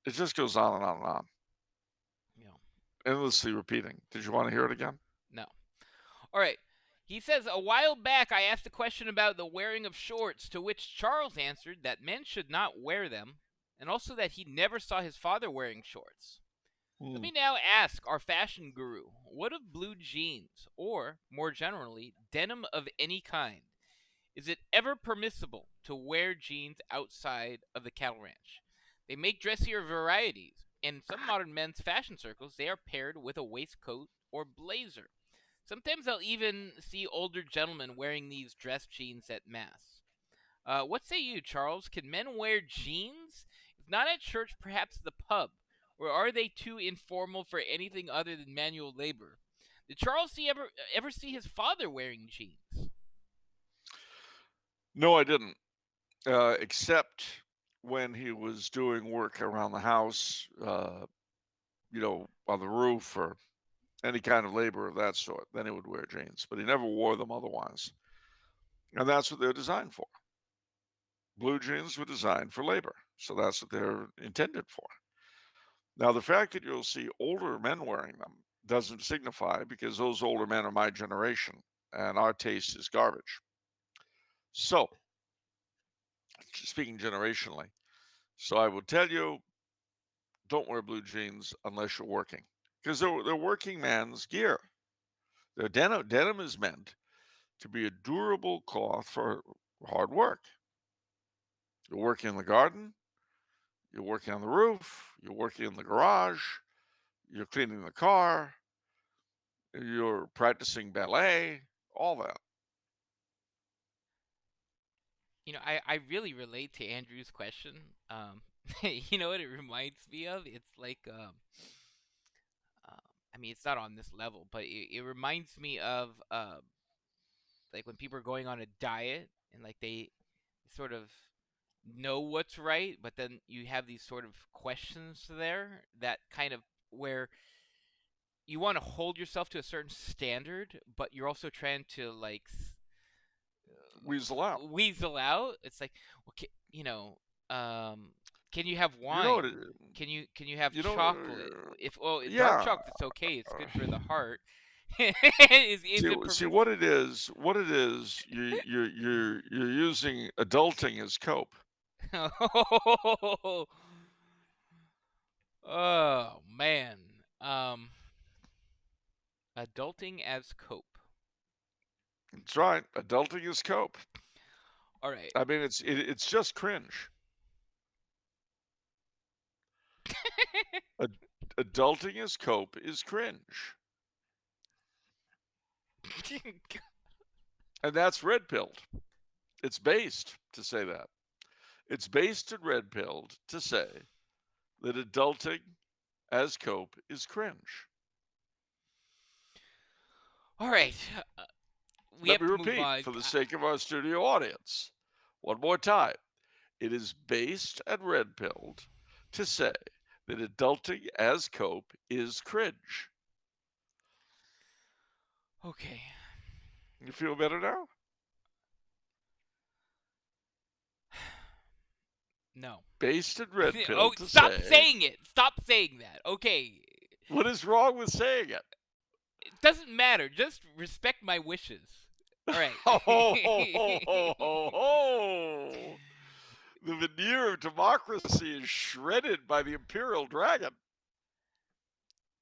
it just goes on and on and on. Yeah. Endlessly repeating. Did you want to hear it again? No. All right. He says, "A while back I asked a question about the wearing of shorts, to which Charles answered that men should not wear them, and also that he never saw his father wearing shorts. Let me now ask our fashion guru, what of blue jeans, or, more generally, denim of any kind? Is it ever permissible to wear jeans outside of the cattle ranch? They make dressier varieties, and in some modern men's fashion circles, they are paired with a waistcoat or blazer. Sometimes I'll even see older gentlemen wearing these dress jeans at mass. What say you, Charles? Can men wear jeans? If not at church, perhaps the pub. Or are they too informal for anything other than manual labor? Did Charles ever see his father wearing jeans?" No, I didn't. Except when he was doing work around the house, on the roof or any kind of labor of that sort. Then he would wear jeans, but he never wore them otherwise. And that's what they're designed for. Blue jeans were designed for labor, so that's what they're intended for. Now, the fact that you'll see older men wearing them doesn't signify, because those older men are my generation and our taste is garbage. So, speaking generationally, so I will tell you, don't wear blue jeans unless you're working, because they're working man's gear. Denim is meant to be a durable cloth for hard work. You're working in the garden, you're working on the roof, you're working in the garage, you're cleaning the car, you're practicing ballet, all that. I really relate to Andrew's question. You know what it reminds me of? It's like, I mean, it's not on this level, but it reminds me of, like when people are going on a diet and like they sort of know what's right, but then you have these sort of questions there that kind of where you want to hold yourself to a certain standard, but you're also trying to like Weasel out. weasel out. It's like, okay, can you have You know wine? what it, Can you have you know, chocolate? If dark yeah. chocolate's okay, it's good for the heart. is See, it see permissible? what it is. You're using adulting as cope. Oh man. Um, Adulting as cope. That's right. Adulting is cope. All right. I mean, it's just cringe. Ad- Adulting as cope is cringe, and that's red pilled. It's based to say that. It's based and red pilled to say that adulting as cope is cringe. All right. We Let have me to move repeat on. for the sake of our studio audience one more time. It is based and red pilled to say that adulting as cope is cringe. Okay. You feel better now? No. based and red Oh, pilled to stop say, saying it. Stop saying that. Okay. what is wrong with saying it? It doesn't matter. Just respect my wishes. All right. Ho, ho, ho, ho, ho, ho, ho. The veneer of democracy is shredded by the imperial dragon.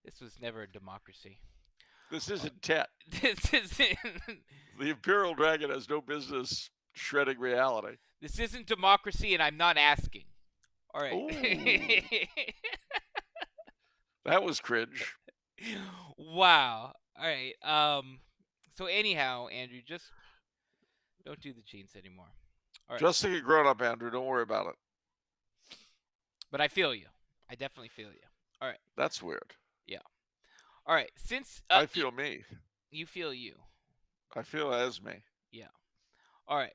This was never a democracy. This isn't Tet. This isn't. The imperial dragon has no business shredding reality. This isn't democracy, and I'm not asking. All right. Ooh, that was cringe. Wow. All right. So anyhow, Andrew, just don't do the jeans anymore. All right. Just think a grown up, Andrew. Don't worry about it. But I feel you. I definitely feel you. All right. That's weird. Yeah. All right. Since I feel me. you feel you. I feel as me. Yeah. All right.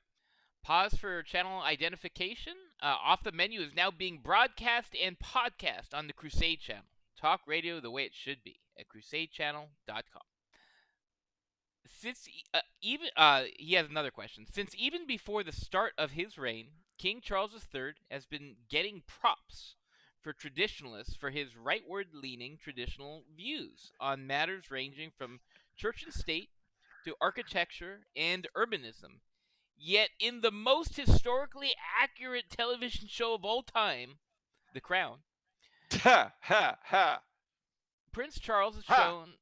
Pause for channel identification. Off the Menu is now being broadcast and podcast on the Crusade channel. Talk radio the way it should be at crusadechannel.com. Since he has another question. Since even before the start of his reign, King Charles III has been getting props for traditionalists for his rightward-leaning traditional views on matters ranging from church and state to architecture and urbanism. Yet, in the most historically accurate television show of all time, The Crown, Ha, ha, ha. Prince Charles is Ha. shown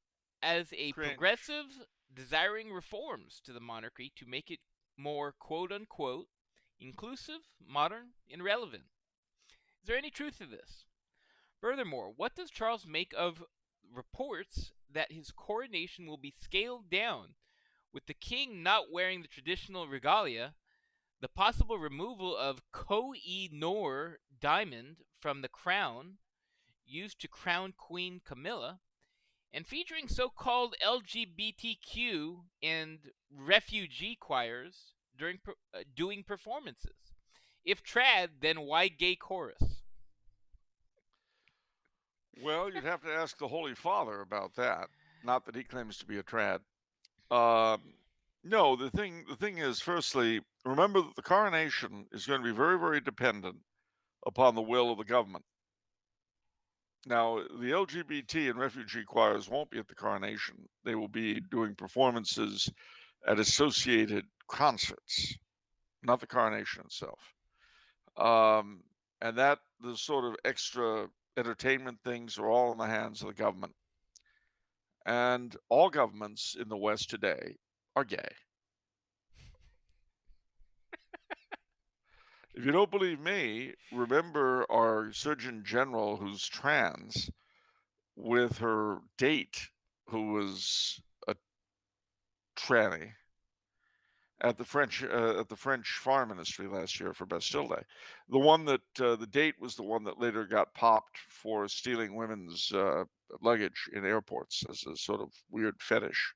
as a Cringe. progressive, desiring reforms to the monarchy to make it more quote-unquote inclusive, modern, and relevant. Is there any truth to this? Furthermore, what does Charles make of reports that his coronation will be scaled down, with the king not wearing the traditional regalia, the possible removal of Koh-i-Noor diamond from the crown used to crown Queen Camilla, and featuring so-called LGBTQ and refugee choirs doing performances? If trad, then why gay chorus? Well, you'd have to ask the Holy Father about that. Not that he claims to be a trad. No, the thing is, firstly, remember that the coronation is going to be very, very dependent upon the will of the government. Now, the LGBT and refugee choirs won't be at the coronation. They will be doing performances at associated concerts, not the coronation itself. And that the sort of extra entertainment things are all in the hands of the government. And all governments in the West today are gay. If you don't believe me, remember our Surgeon General who's trans with her date who was a tranny at the French Foreign Ministry last year for Bastille Day. The one that the date was the one that later got popped for stealing women's luggage in airports as a sort of weird fetish.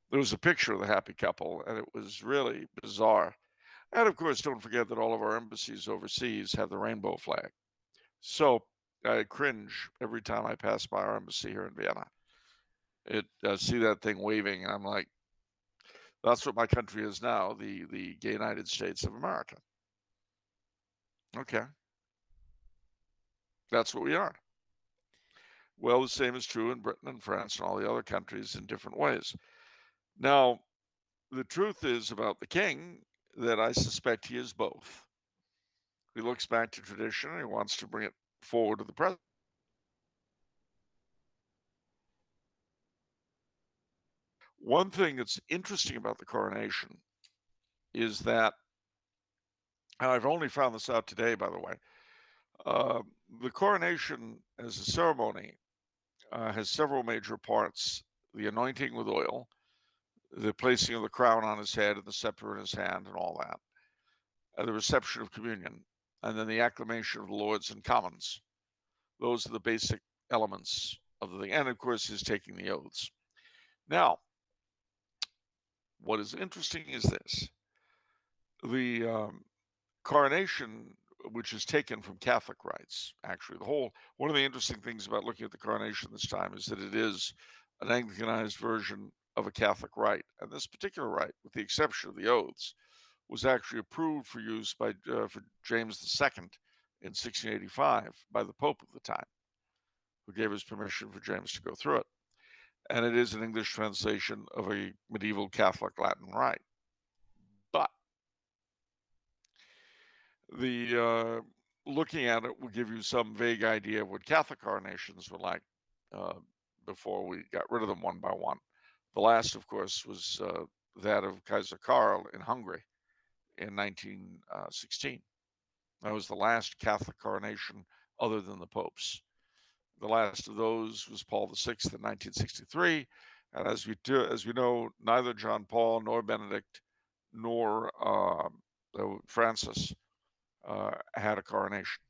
There was a picture of the happy couple, and it was really bizarre. And of course, don't forget that all of our embassies overseas have the rainbow flag. So I cringe every time I pass by our embassy here in Vienna. See that thing waving, and I'm like, that's what my country is now, the gay United States of America. Okay. That's what we are. Well, the same is true in Britain and France and all the other countries in different ways. Now, the truth is about the king that I suspect he is both. He looks back to tradition and he wants to bring it forward to the present. One thing that's interesting about the coronation is that, and I've only found this out today, by the way, the coronation as a ceremony has several major parts: the anointing with oil, the placing of the crown on his head and the scepter in his hand and all that, the reception of communion, and then the acclamation of the Lords and Commons. Those are the basic elements of the thing. And of course, his taking the oaths. Now, what is interesting is this. The coronation, which is taken from Catholic rites, actually, one of the interesting things about looking at the coronation this time is that it is an Anglicanized version of a Catholic rite. And this particular rite, with the exception of the oaths, was actually approved for use by for James II in 1685 by the Pope of the time, who gave his permission for James to go through it. And it is an English translation of a medieval Catholic Latin rite. But the looking at it will give you some vague idea of what Catholic coronations were like before we got rid of them one by one. The last, of course, was that of Kaiser Karl in Hungary in 1916. That was the last Catholic coronation other than the Pope's. The last of those was Paul VI in 1963, and as we know, neither John Paul nor Benedict nor Francis had a coronation.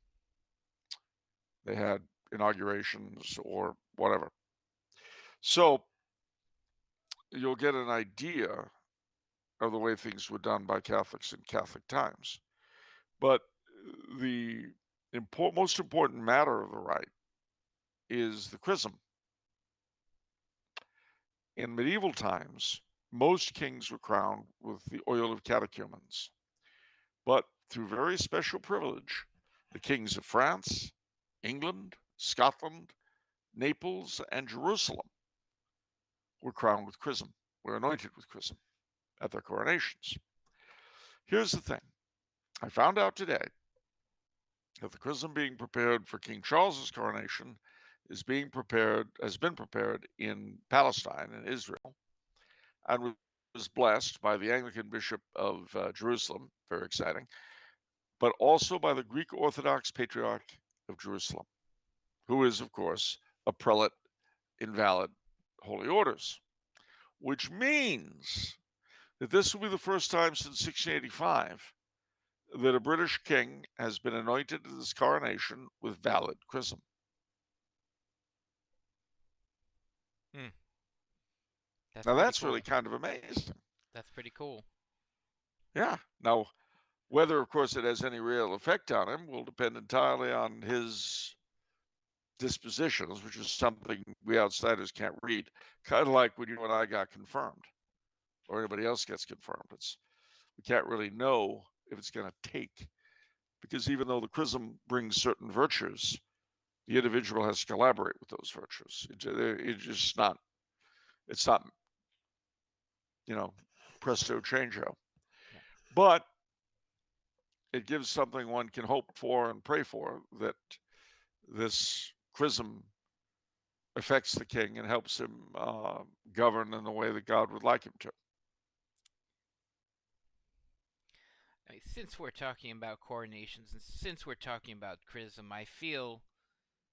They had inaugurations or whatever. So you'll get an idea of the way things were done by Catholics in Catholic times. But the most important matter of the rite is the chrism. In medieval times, most kings were crowned with the oil of catechumens. But through very special privilege, the kings of France, England, Scotland, Naples, and Jerusalem were crowned with chrism, were anointed with chrism at their coronations. Here's the thing. I found out today that the chrism being prepared for King Charles's coronation has been prepared in Palestine, in Israel, and was blessed by the Anglican Bishop of Jerusalem, very exciting, but also by the Greek Orthodox Patriarch of Jerusalem, who is, of course, a prelate in valid holy orders, which means that this will be the first time since 1685 that a British king has been anointed at his coronation with valid chrism. Now that's cool. really kind of amazing. That's pretty cool. Yeah. Now, whether, of course, it has any real effect on him will depend entirely on his dispositions, which is something we outsiders can't read. Kind of like when you and I got confirmed, or anybody else gets confirmed. We can't really know if it's going to take, because even though the chrism brings certain virtues, the individual has to collaborate with those virtues. It's just not. It's not, presto changeo. Yeah. But it gives something one can hope for and pray for, that this chrism affects the king and helps him govern in the way that God would like him to. Since we're talking about coronations and since we're talking about chrism, I feel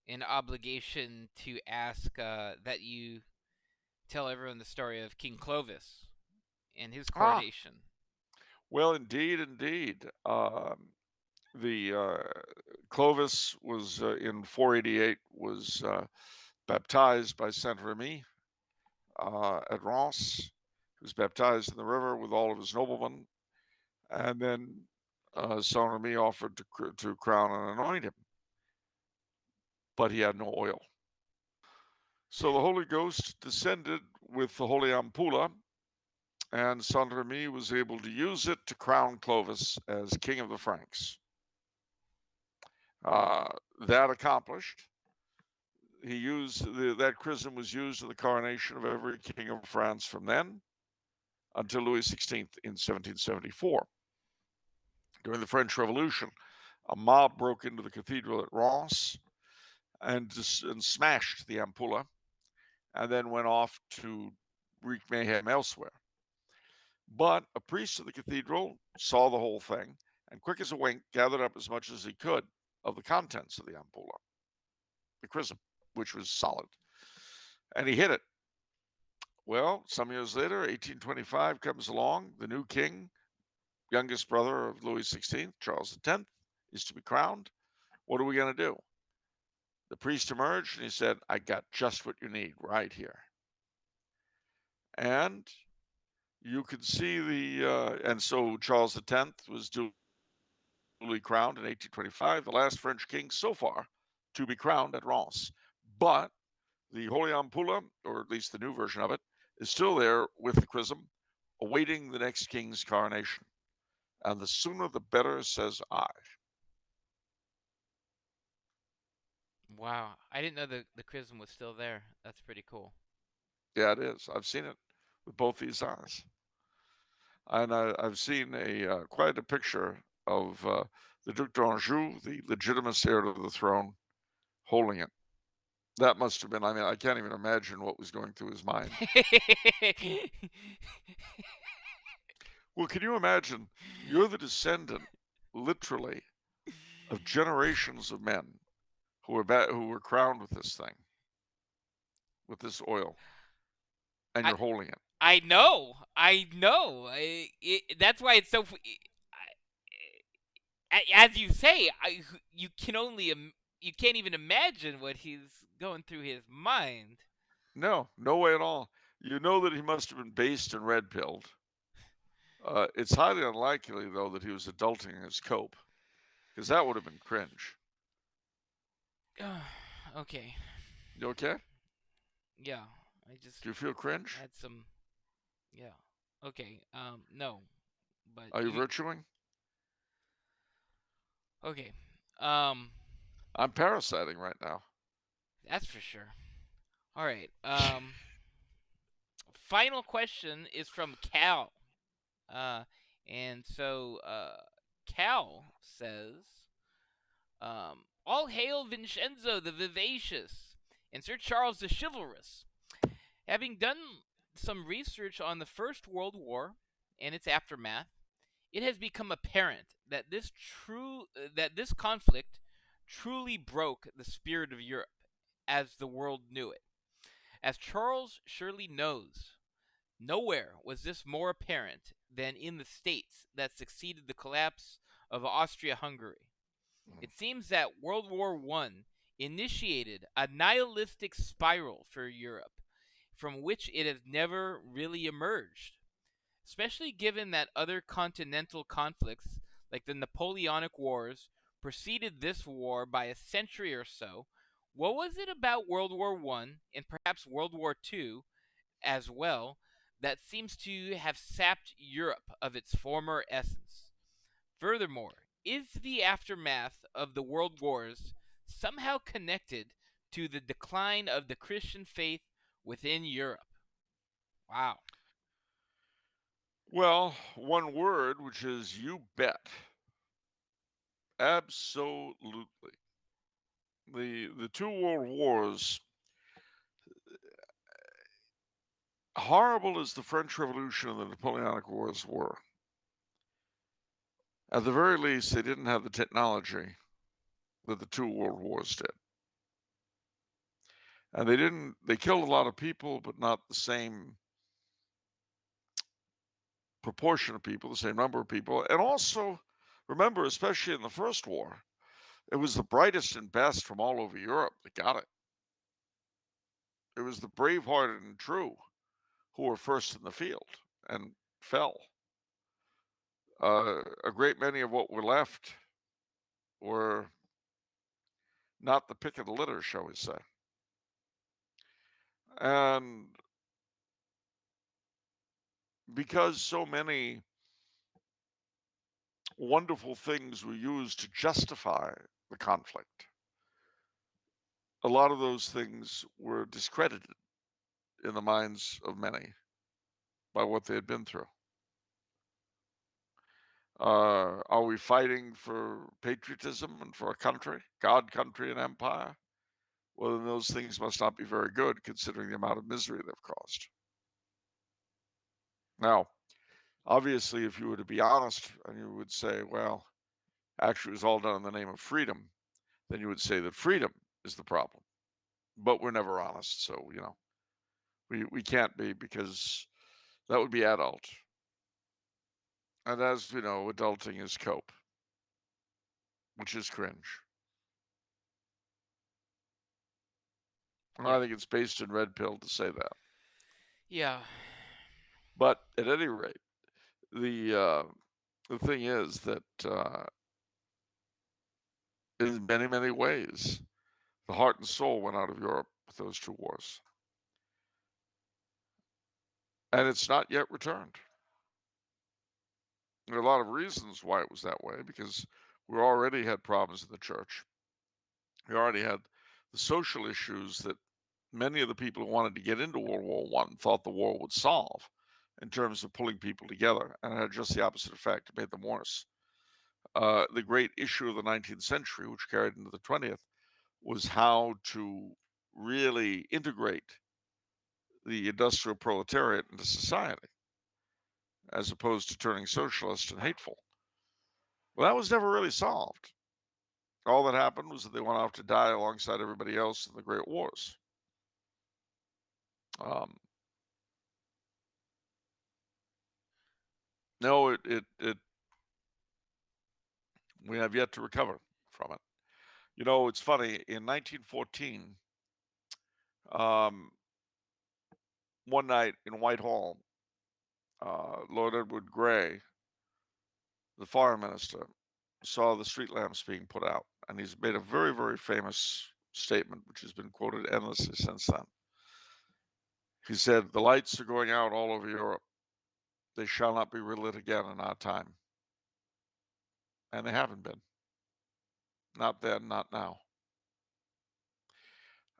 an obligation to ask that you tell everyone the story of King Clovis and his coronation. Well, indeed. The Clovis was in 488 was baptized by Saint Remy at Reims. He was baptized in the river with all of his noblemen, and then Saint Remy offered to crown and anoint him, but he had no oil. So the Holy Ghost descended with the Holy Ampulla, and Saint Remy was able to use it to crown Clovis as King of the Franks. That accomplished, that chrism was used in the coronation of every king of France from then until Louis XVI in 1774. During the French Revolution, a mob broke into the cathedral at Reims and smashed the ampulla, and then went off to wreak mayhem elsewhere. But a priest of the cathedral saw the whole thing, and quick as a wink gathered up as much as he could of the contents of the ampulla, the chrism, which was solid, and he hid it. Well, some years later, 1825 comes along. The new king, youngest brother of Louis XVI, Charles X, is to be crowned. What are we going to do? The priest emerged and he said, I got just what you need right here. And you could see and so Charles X was duly crowned in 1825, the last French king so far to be crowned at Reims. But the Holy Ampulla, or at least the new version of it, is still there with the chrism, awaiting the next king's coronation. And the sooner the better, says I. Wow, I didn't know the chrism was still there. That's pretty cool. Yeah, it is. I've seen it with both these eyes. And I've seen quite a picture of the Duc d'Anjou, the legitimate heir to the throne, holding it. That must have been, I mean, I can't even imagine what was going through his mind. Well, can you imagine? You're the descendant, literally, of generations of men who were crowned with this thing, with this oil, and I you're holding it. I know. That's why it's so. As you say, you can only you can't even imagine what he's going through his mind. No, no way at all. You know that he must have been based and red pilled. It's highly unlikely, though, that he was adulting his cope, because that would have been cringe. Okay. You okay? Yeah. I just Do you feel cringe? had some. Yeah. Okay. No. But Are you virtuing? Okay. I'm parasiting right now. That's for sure. All right. Final question is from Cal. Uh, and so Cal says, "All hail Vincenzo the Vivacious and Sir Charles the Chivalrous. Having done some research on the First World War and its aftermath, it has become apparent that this conflict truly broke the spirit of Europe as the world knew it. As Charles surely knows, nowhere was this more apparent than in the states that succeeded the collapse of Austria-Hungary. It seems that World War I initiated a nihilistic spiral for Europe from which it has never really emerged. Especially given that other continental conflicts, like the Napoleonic Wars, preceded this war by a century or so. What was it about World War I and perhaps World War II as well that seems to have sapped Europe of its former essence? Furthermore, is the aftermath of the world wars somehow connected to the decline of the Christian faith within Europe?" Wow. Well, one word, which is you bet. Absolutely. The two world wars, horrible as the French Revolution and the Napoleonic Wars were, at the very least, they didn't have the technology that the two world wars did. And they killed a lot of people, but not the same proportion of people, the same number of people. And also, remember, especially in the First War, it was the brightest and best from all over Europe that got it. It was the brave-hearted and true who were first in the field and fell. A great many of what were left were not the pick of the litter, shall we say. And because so many wonderful things were used to justify the conflict, a lot of those things were discredited in the minds of many by what they had been through. Are we fighting for patriotism and for a country, God, country, and empire? Well, then those things must not be very good considering the amount of misery they've caused. Now, obviously, if you were to be honest and you would say, well, actually, it was all done in the name of freedom, then you would say that freedom is the problem. But we're never honest. So, we can't be, because that would be adult. And as we know, adulting is cope, which is cringe. And I Yeah. think it's based in red pill to say that. Yeah. But at any rate, the thing is that in many, many ways, the heart and soul went out of Europe with those two wars. And it's not yet returned. There are a lot of reasons why it was that way, because we already had problems in the church. We already had the social issues that many of the people who wanted to get into World War I thought the war would solve in terms of pulling people together, and it had just the opposite effect. It made them worse. The great issue of the 19th century, which carried into the 20th, was how to really integrate the industrial proletariat into society, as opposed to turning socialist and hateful. Well, that was never really solved. All that happened was that they went off to die alongside everybody else in the Great Wars. No, we have yet to recover from it. You know, it's funny. In 1914, one night in Whitehall, Lord Edward Grey, the foreign minister, saw the street lamps being put out, and he's made a very, very famous statement, which has been quoted endlessly since then. He said, "The lights are going out all over Europe. They shall not be relit again in our time." And they haven't been. Not then, not now.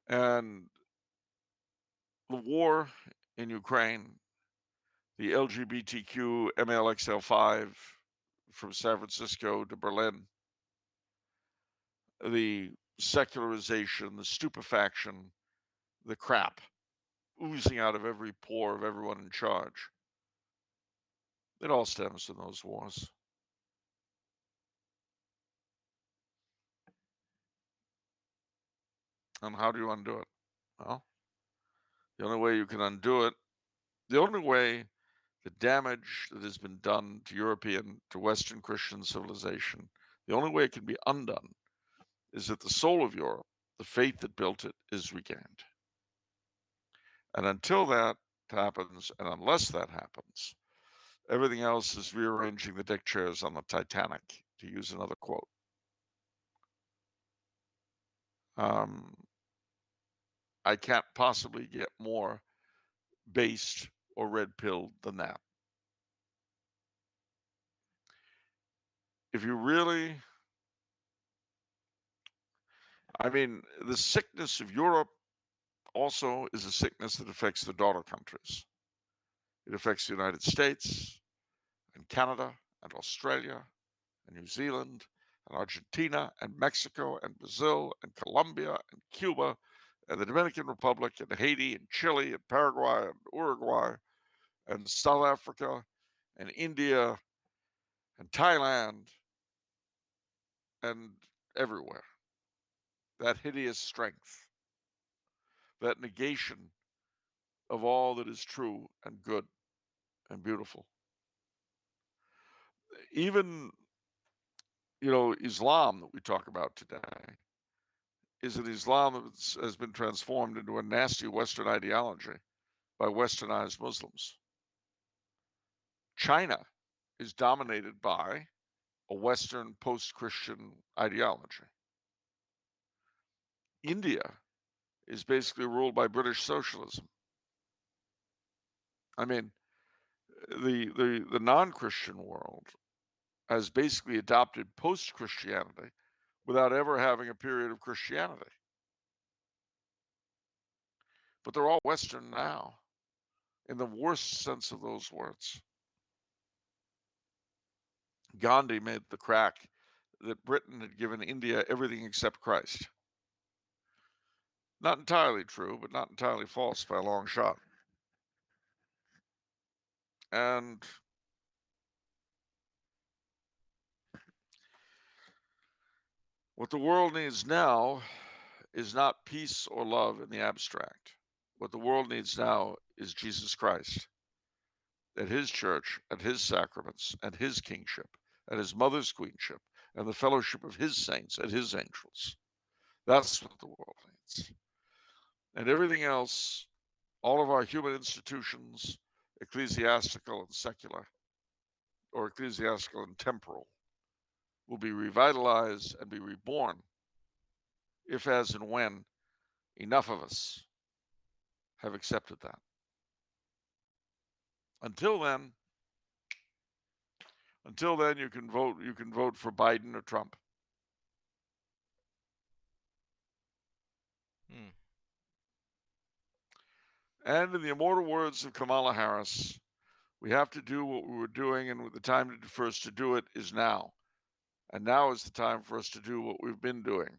And the war in Ukraine, the LGBTQ MLXL5 from San Francisco to Berlin, the secularization, the stupefaction, the crap oozing out of every pore of everyone in charge. It all stems from those wars. And how do you undo it? Well, the only way you can undo it, the only way the damage that has been done to Western Christian civilization, the only way it can be undone is that the soul of Europe, the faith that built it, is regained. And until that happens, and unless that happens, everything else is rearranging the deck chairs on the Titanic, to use another quote. I can't possibly get more based or red-pilled than that. If you really, I mean, the sickness of Europe also is a sickness that affects the daughter countries. It affects the United States and Canada and Australia and New Zealand and Argentina and Mexico and Brazil and Colombia and Cuba and the Dominican Republic and Haiti and Chile and Paraguay and Uruguay and South Africa and India and Thailand and everywhere. That hideous strength, that negation of all that is true and good and beautiful. Even, Islam that we talk about today is an Islam that has been transformed into a nasty Western ideology by westernized Muslims. China is dominated by a Western post-Christian ideology. India is basically ruled by British socialism. I mean, the non-Christian world has basically adopted post-Christianity without ever having a period of Christianity. But they're all Western now, in the worst sense of those words. Gandhi made the crack that Britain had given India everything except Christ. Not entirely true, but not entirely false by a long shot. And what the world needs now is not peace or love in the abstract. What the world needs now is Jesus Christ and his church and his sacraments and his kingship and his mother's queenship and the fellowship of his saints and his angels. That's what the world needs. And everything else, all of our human institutions, ecclesiastical and secular, or ecclesiastical and temporal, will be revitalized and be reborn if, as, and when enough of us have accepted that. Until then, Until then, you can vote. You can vote for Biden or Trump. And in the immortal words of Kamala Harris, we have to do what we were doing, and the time for us to do it is now. And now is the time for us to do what we've been doing.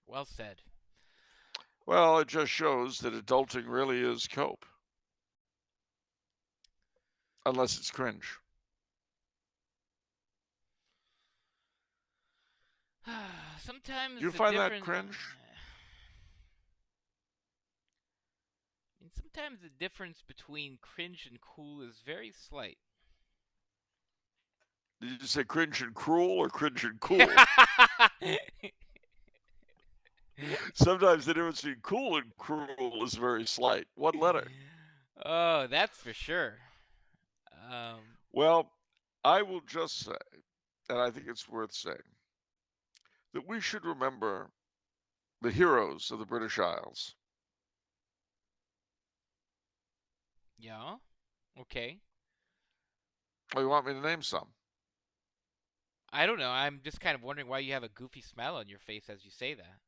Well said. Well, it just shows that adulting really is cope. Unless it's cringe. Sometimes Do you the find that difference. cringe? Sometimes the difference between cringe and cool is very slight. Did you say cringe and cruel or cringe and cool? Sometimes the difference between cool and cruel is very slight. One letter. Oh, that's for sure. Well, I will just say, and I think it's worth saying, that we should remember the heroes of the British Isles. Yeah. Okay. Oh, you want me to name some? I don't know. I'm just kind of wondering why you have a goofy smile on your face as you say that.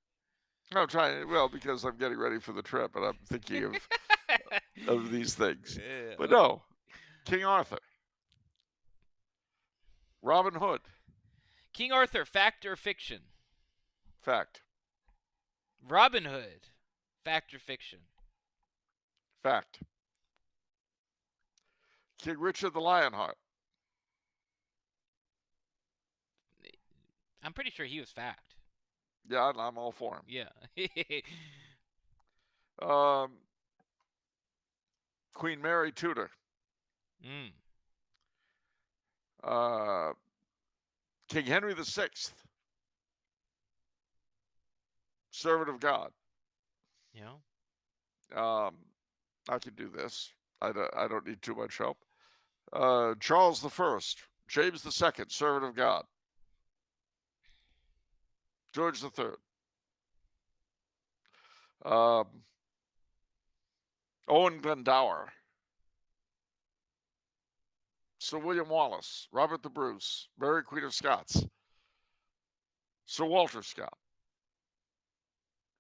I'm trying. Well, because I'm getting ready for the trip, and I'm thinking of these things. But no, King Arthur, Robin Hood. King Arthur, fact or fiction? Fact. Robin Hood, fact or fiction? Fact. King Richard the Lionheart. I'm pretty sure he was fact. Yeah, I'm all for him. Yeah. Queen Mary Tudor. King Henry VI. Servant of God. Yeah. I can do this. I don't need too much help. Charles I. James II. Servant of God. George III. Owen Glendower. Sir William Wallace. Robert the Bruce. Mary Queen of Scots. Sir Walter Scott.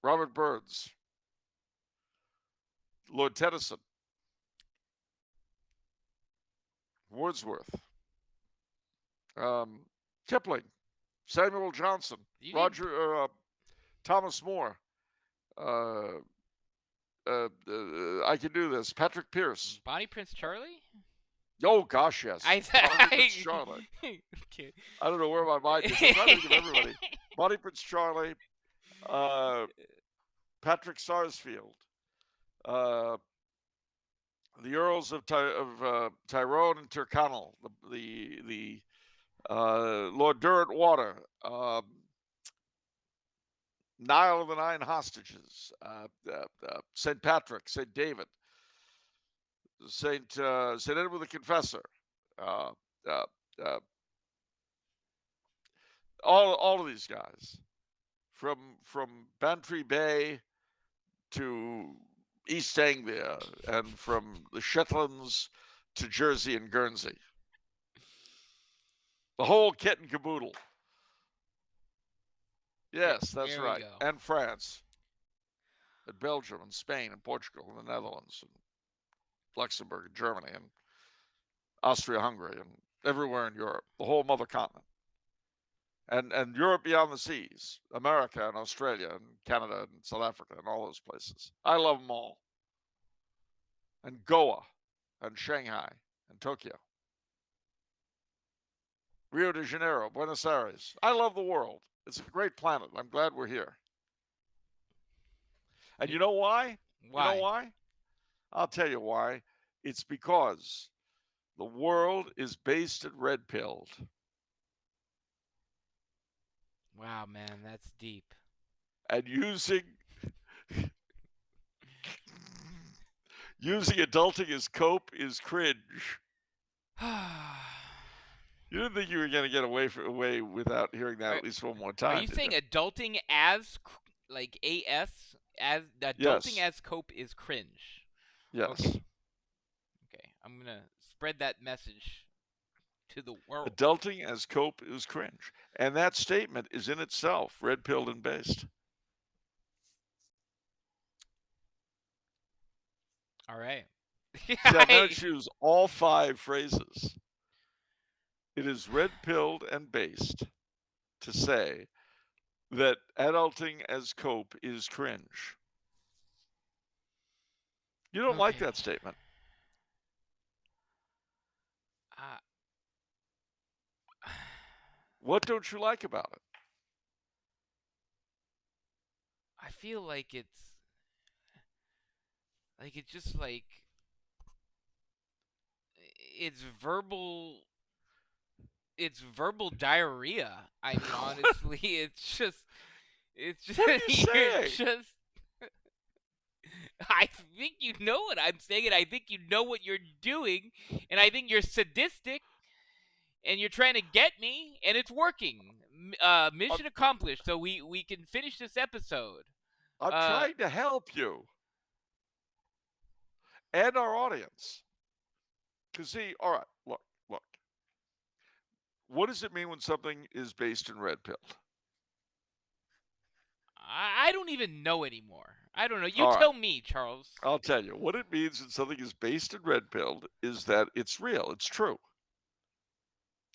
Robert Burns. Lord Tennyson. Wordsworth. Kipling. Samuel Johnson. Thomas More. I can do this. Patrick Pierce. Bonnie Prince Charlie? Oh gosh, yes. Bonnie Prince Charlie. Okay. I don't know where my mind is. I'm trying to think of everybody. Bonnie Prince Charlie. Patrick Sarsfield. The Earls of Tyrone and Tyrconnell. The Lord Derwentwater. Nile of the Nine Hostages, St. Patrick, St. David, St. Edward the Confessor, all of these guys, from Bantry Bay to East Anglia, and from the Shetlands to Jersey and Guernsey, the whole kit and caboodle. Yes, that's right. And France, and Belgium, and Spain, and Portugal, and the Netherlands, and Luxembourg, and Germany, and Austria-Hungary, and everywhere in Europe, the whole mother continent. And Europe beyond the seas, America and Australia, and Canada, and South Africa, and all those places. I love them all. And Goa, and Shanghai, and Tokyo. Rio de Janeiro, Buenos Aires. I love the world. It's a great planet. I'm glad we're here. And you know why? Why? You know why? I'll tell you why. It's because the world is based and red-pilled. Wow, man, that's deep. And using adulting as cope is cringe. You didn't think you were going to get away without hearing that at least one more time. Are you saying adulting as like AS As adulting Yes. as cope is cringe. Yes. Okay. Okay. I'm gonna spread that message to the world. Adulting as cope is cringe. And that statement is in itself red-pilled and based. All right. See, I'm going to choose all 5 phrases. It is red-pilled and based to say that adulting as cope is cringe. You don't like Okay. that statement. Uh, What don't you like about it? I feel like it's just like it's verbal it's verbal diarrhea. I mean, honestly, it's just What are you you're saying? just I think you know what I'm saying, and I think you know what you're doing, and I think you're sadistic, and you're trying to get me, and it's working. I'm, Mission accomplished. So we can finish this episode. I'm Uh, trying to help you and our audience. Because, see, all right, look. What does it mean when something is based in red pilled? I don't even know anymore. I don't know. You All right, tell me, Charles. I'll tell you. What it means when something is based in red pilled is that it's real, it's true,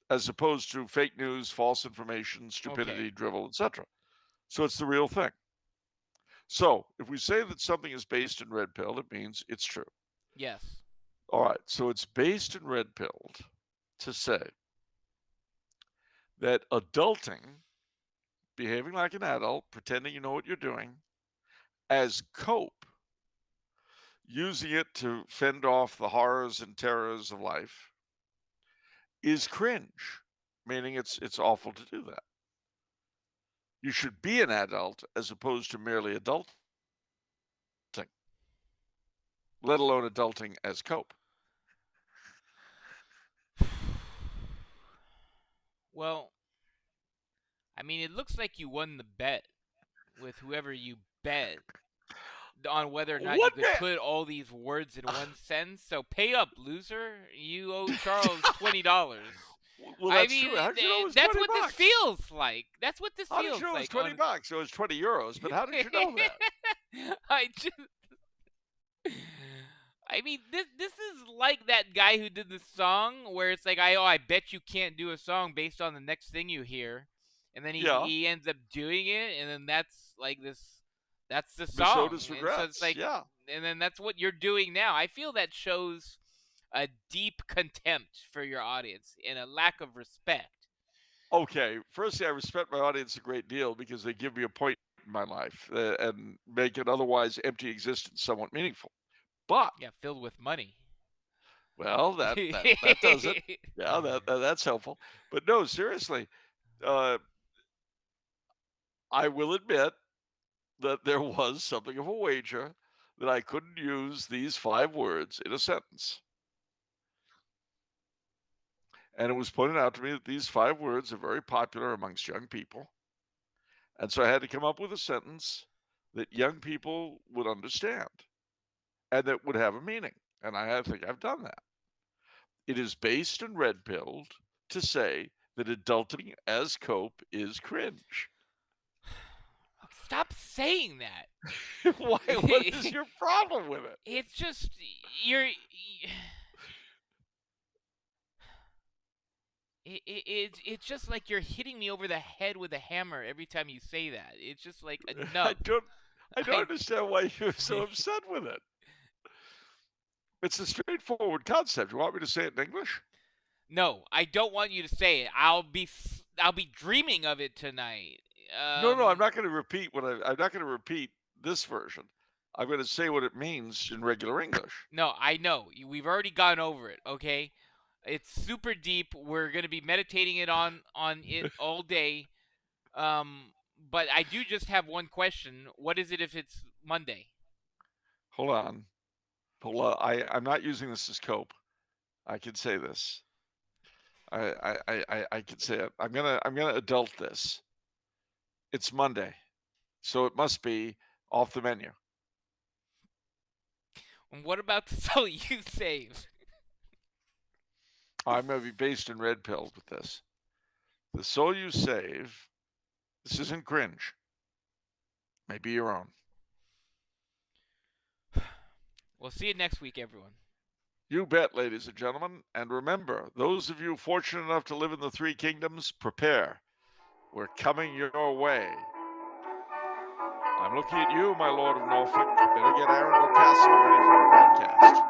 as opposed to fake news, false information, Okay. stupidity, drivel, etc. So it's the real thing. So if we say that something is based in red pilled, it means it's true. Yes. All right, so it's based in red pilled to say that adulting, behaving like an adult, pretending you know what you're doing, as cope, using it to fend off the horrors and terrors of life, is cringe, meaning it's awful to do that. You should be an adult as opposed to merely adulting, let alone adulting as cope. Well, I mean, it looks like you won the bet with whoever you bet on whether or not you What could the? put all these words in one sentence. So pay up, loser. You owe Charles $20. Well, I that's mean, true. How did you know it was that's 20 what this bucks? feels like. That's what this How did you feels know it was like. 20 bucks? It was 20 euros, but how did you know that? I just. I mean, this is like that guy who did the song where it's like, I bet you can't do a song based on the next thing you hear, and then Yeah, he ends up doing it, and then that's like that's the Miss song, Otis and so it's regrets. like, Yeah. and then that's what you're doing now. I feel that shows a deep contempt for your audience and a lack of respect. Okay. Firstly, I respect my audience a great deal because they give me a point in my life and make an otherwise empty existence somewhat meaningful. But Yeah, filled with money. well, that does it. Yeah, that's helpful. But no, seriously, uh, I will admit that there was something of a wager that I couldn't use these 5 words in a sentence. And it was pointed out to me that these 5 words are very popular amongst young people. And so I had to come up with a sentence that young people would understand and that would have a meaning. And I think I've done that. It is based and red pilled to say that adulting as cope is cringe. Stop saying that. Why? What is your problem with it? It's just you're. It's just like you're hitting me over the head with a hammer every time you say that. It's just like I enough. don't I don't I understand why you're so upset with it. It's a straightforward concept. You want me to say it in English? No, I don't want you to say it. I'll be dreaming of it tonight. No, I'm not going to repeat I'm not going to repeat this version. I'm going to say what it means in regular English. No, I know. We've already gone over it, okay? It's super deep. We're going to be meditating on it all day. But I do just have one question. What is it if it's Monday? Hold on. Hold on. I'm not using this as cope. I can say this. I can say it. I'm gonna adult this. It's Monday, so it must be off the menu. And what about the soul you save? I'm going to be based in red pills with this. The soul you save, this isn't cringe. Maybe your own. We'll see you next week, everyone. You bet, ladies and gentlemen. And remember, those of you fortunate enough to live in the three kingdoms, prepare. We're coming your way. I'm looking at you, my Lord of Norfolk. Better get Arundel Castle ready for a broadcast.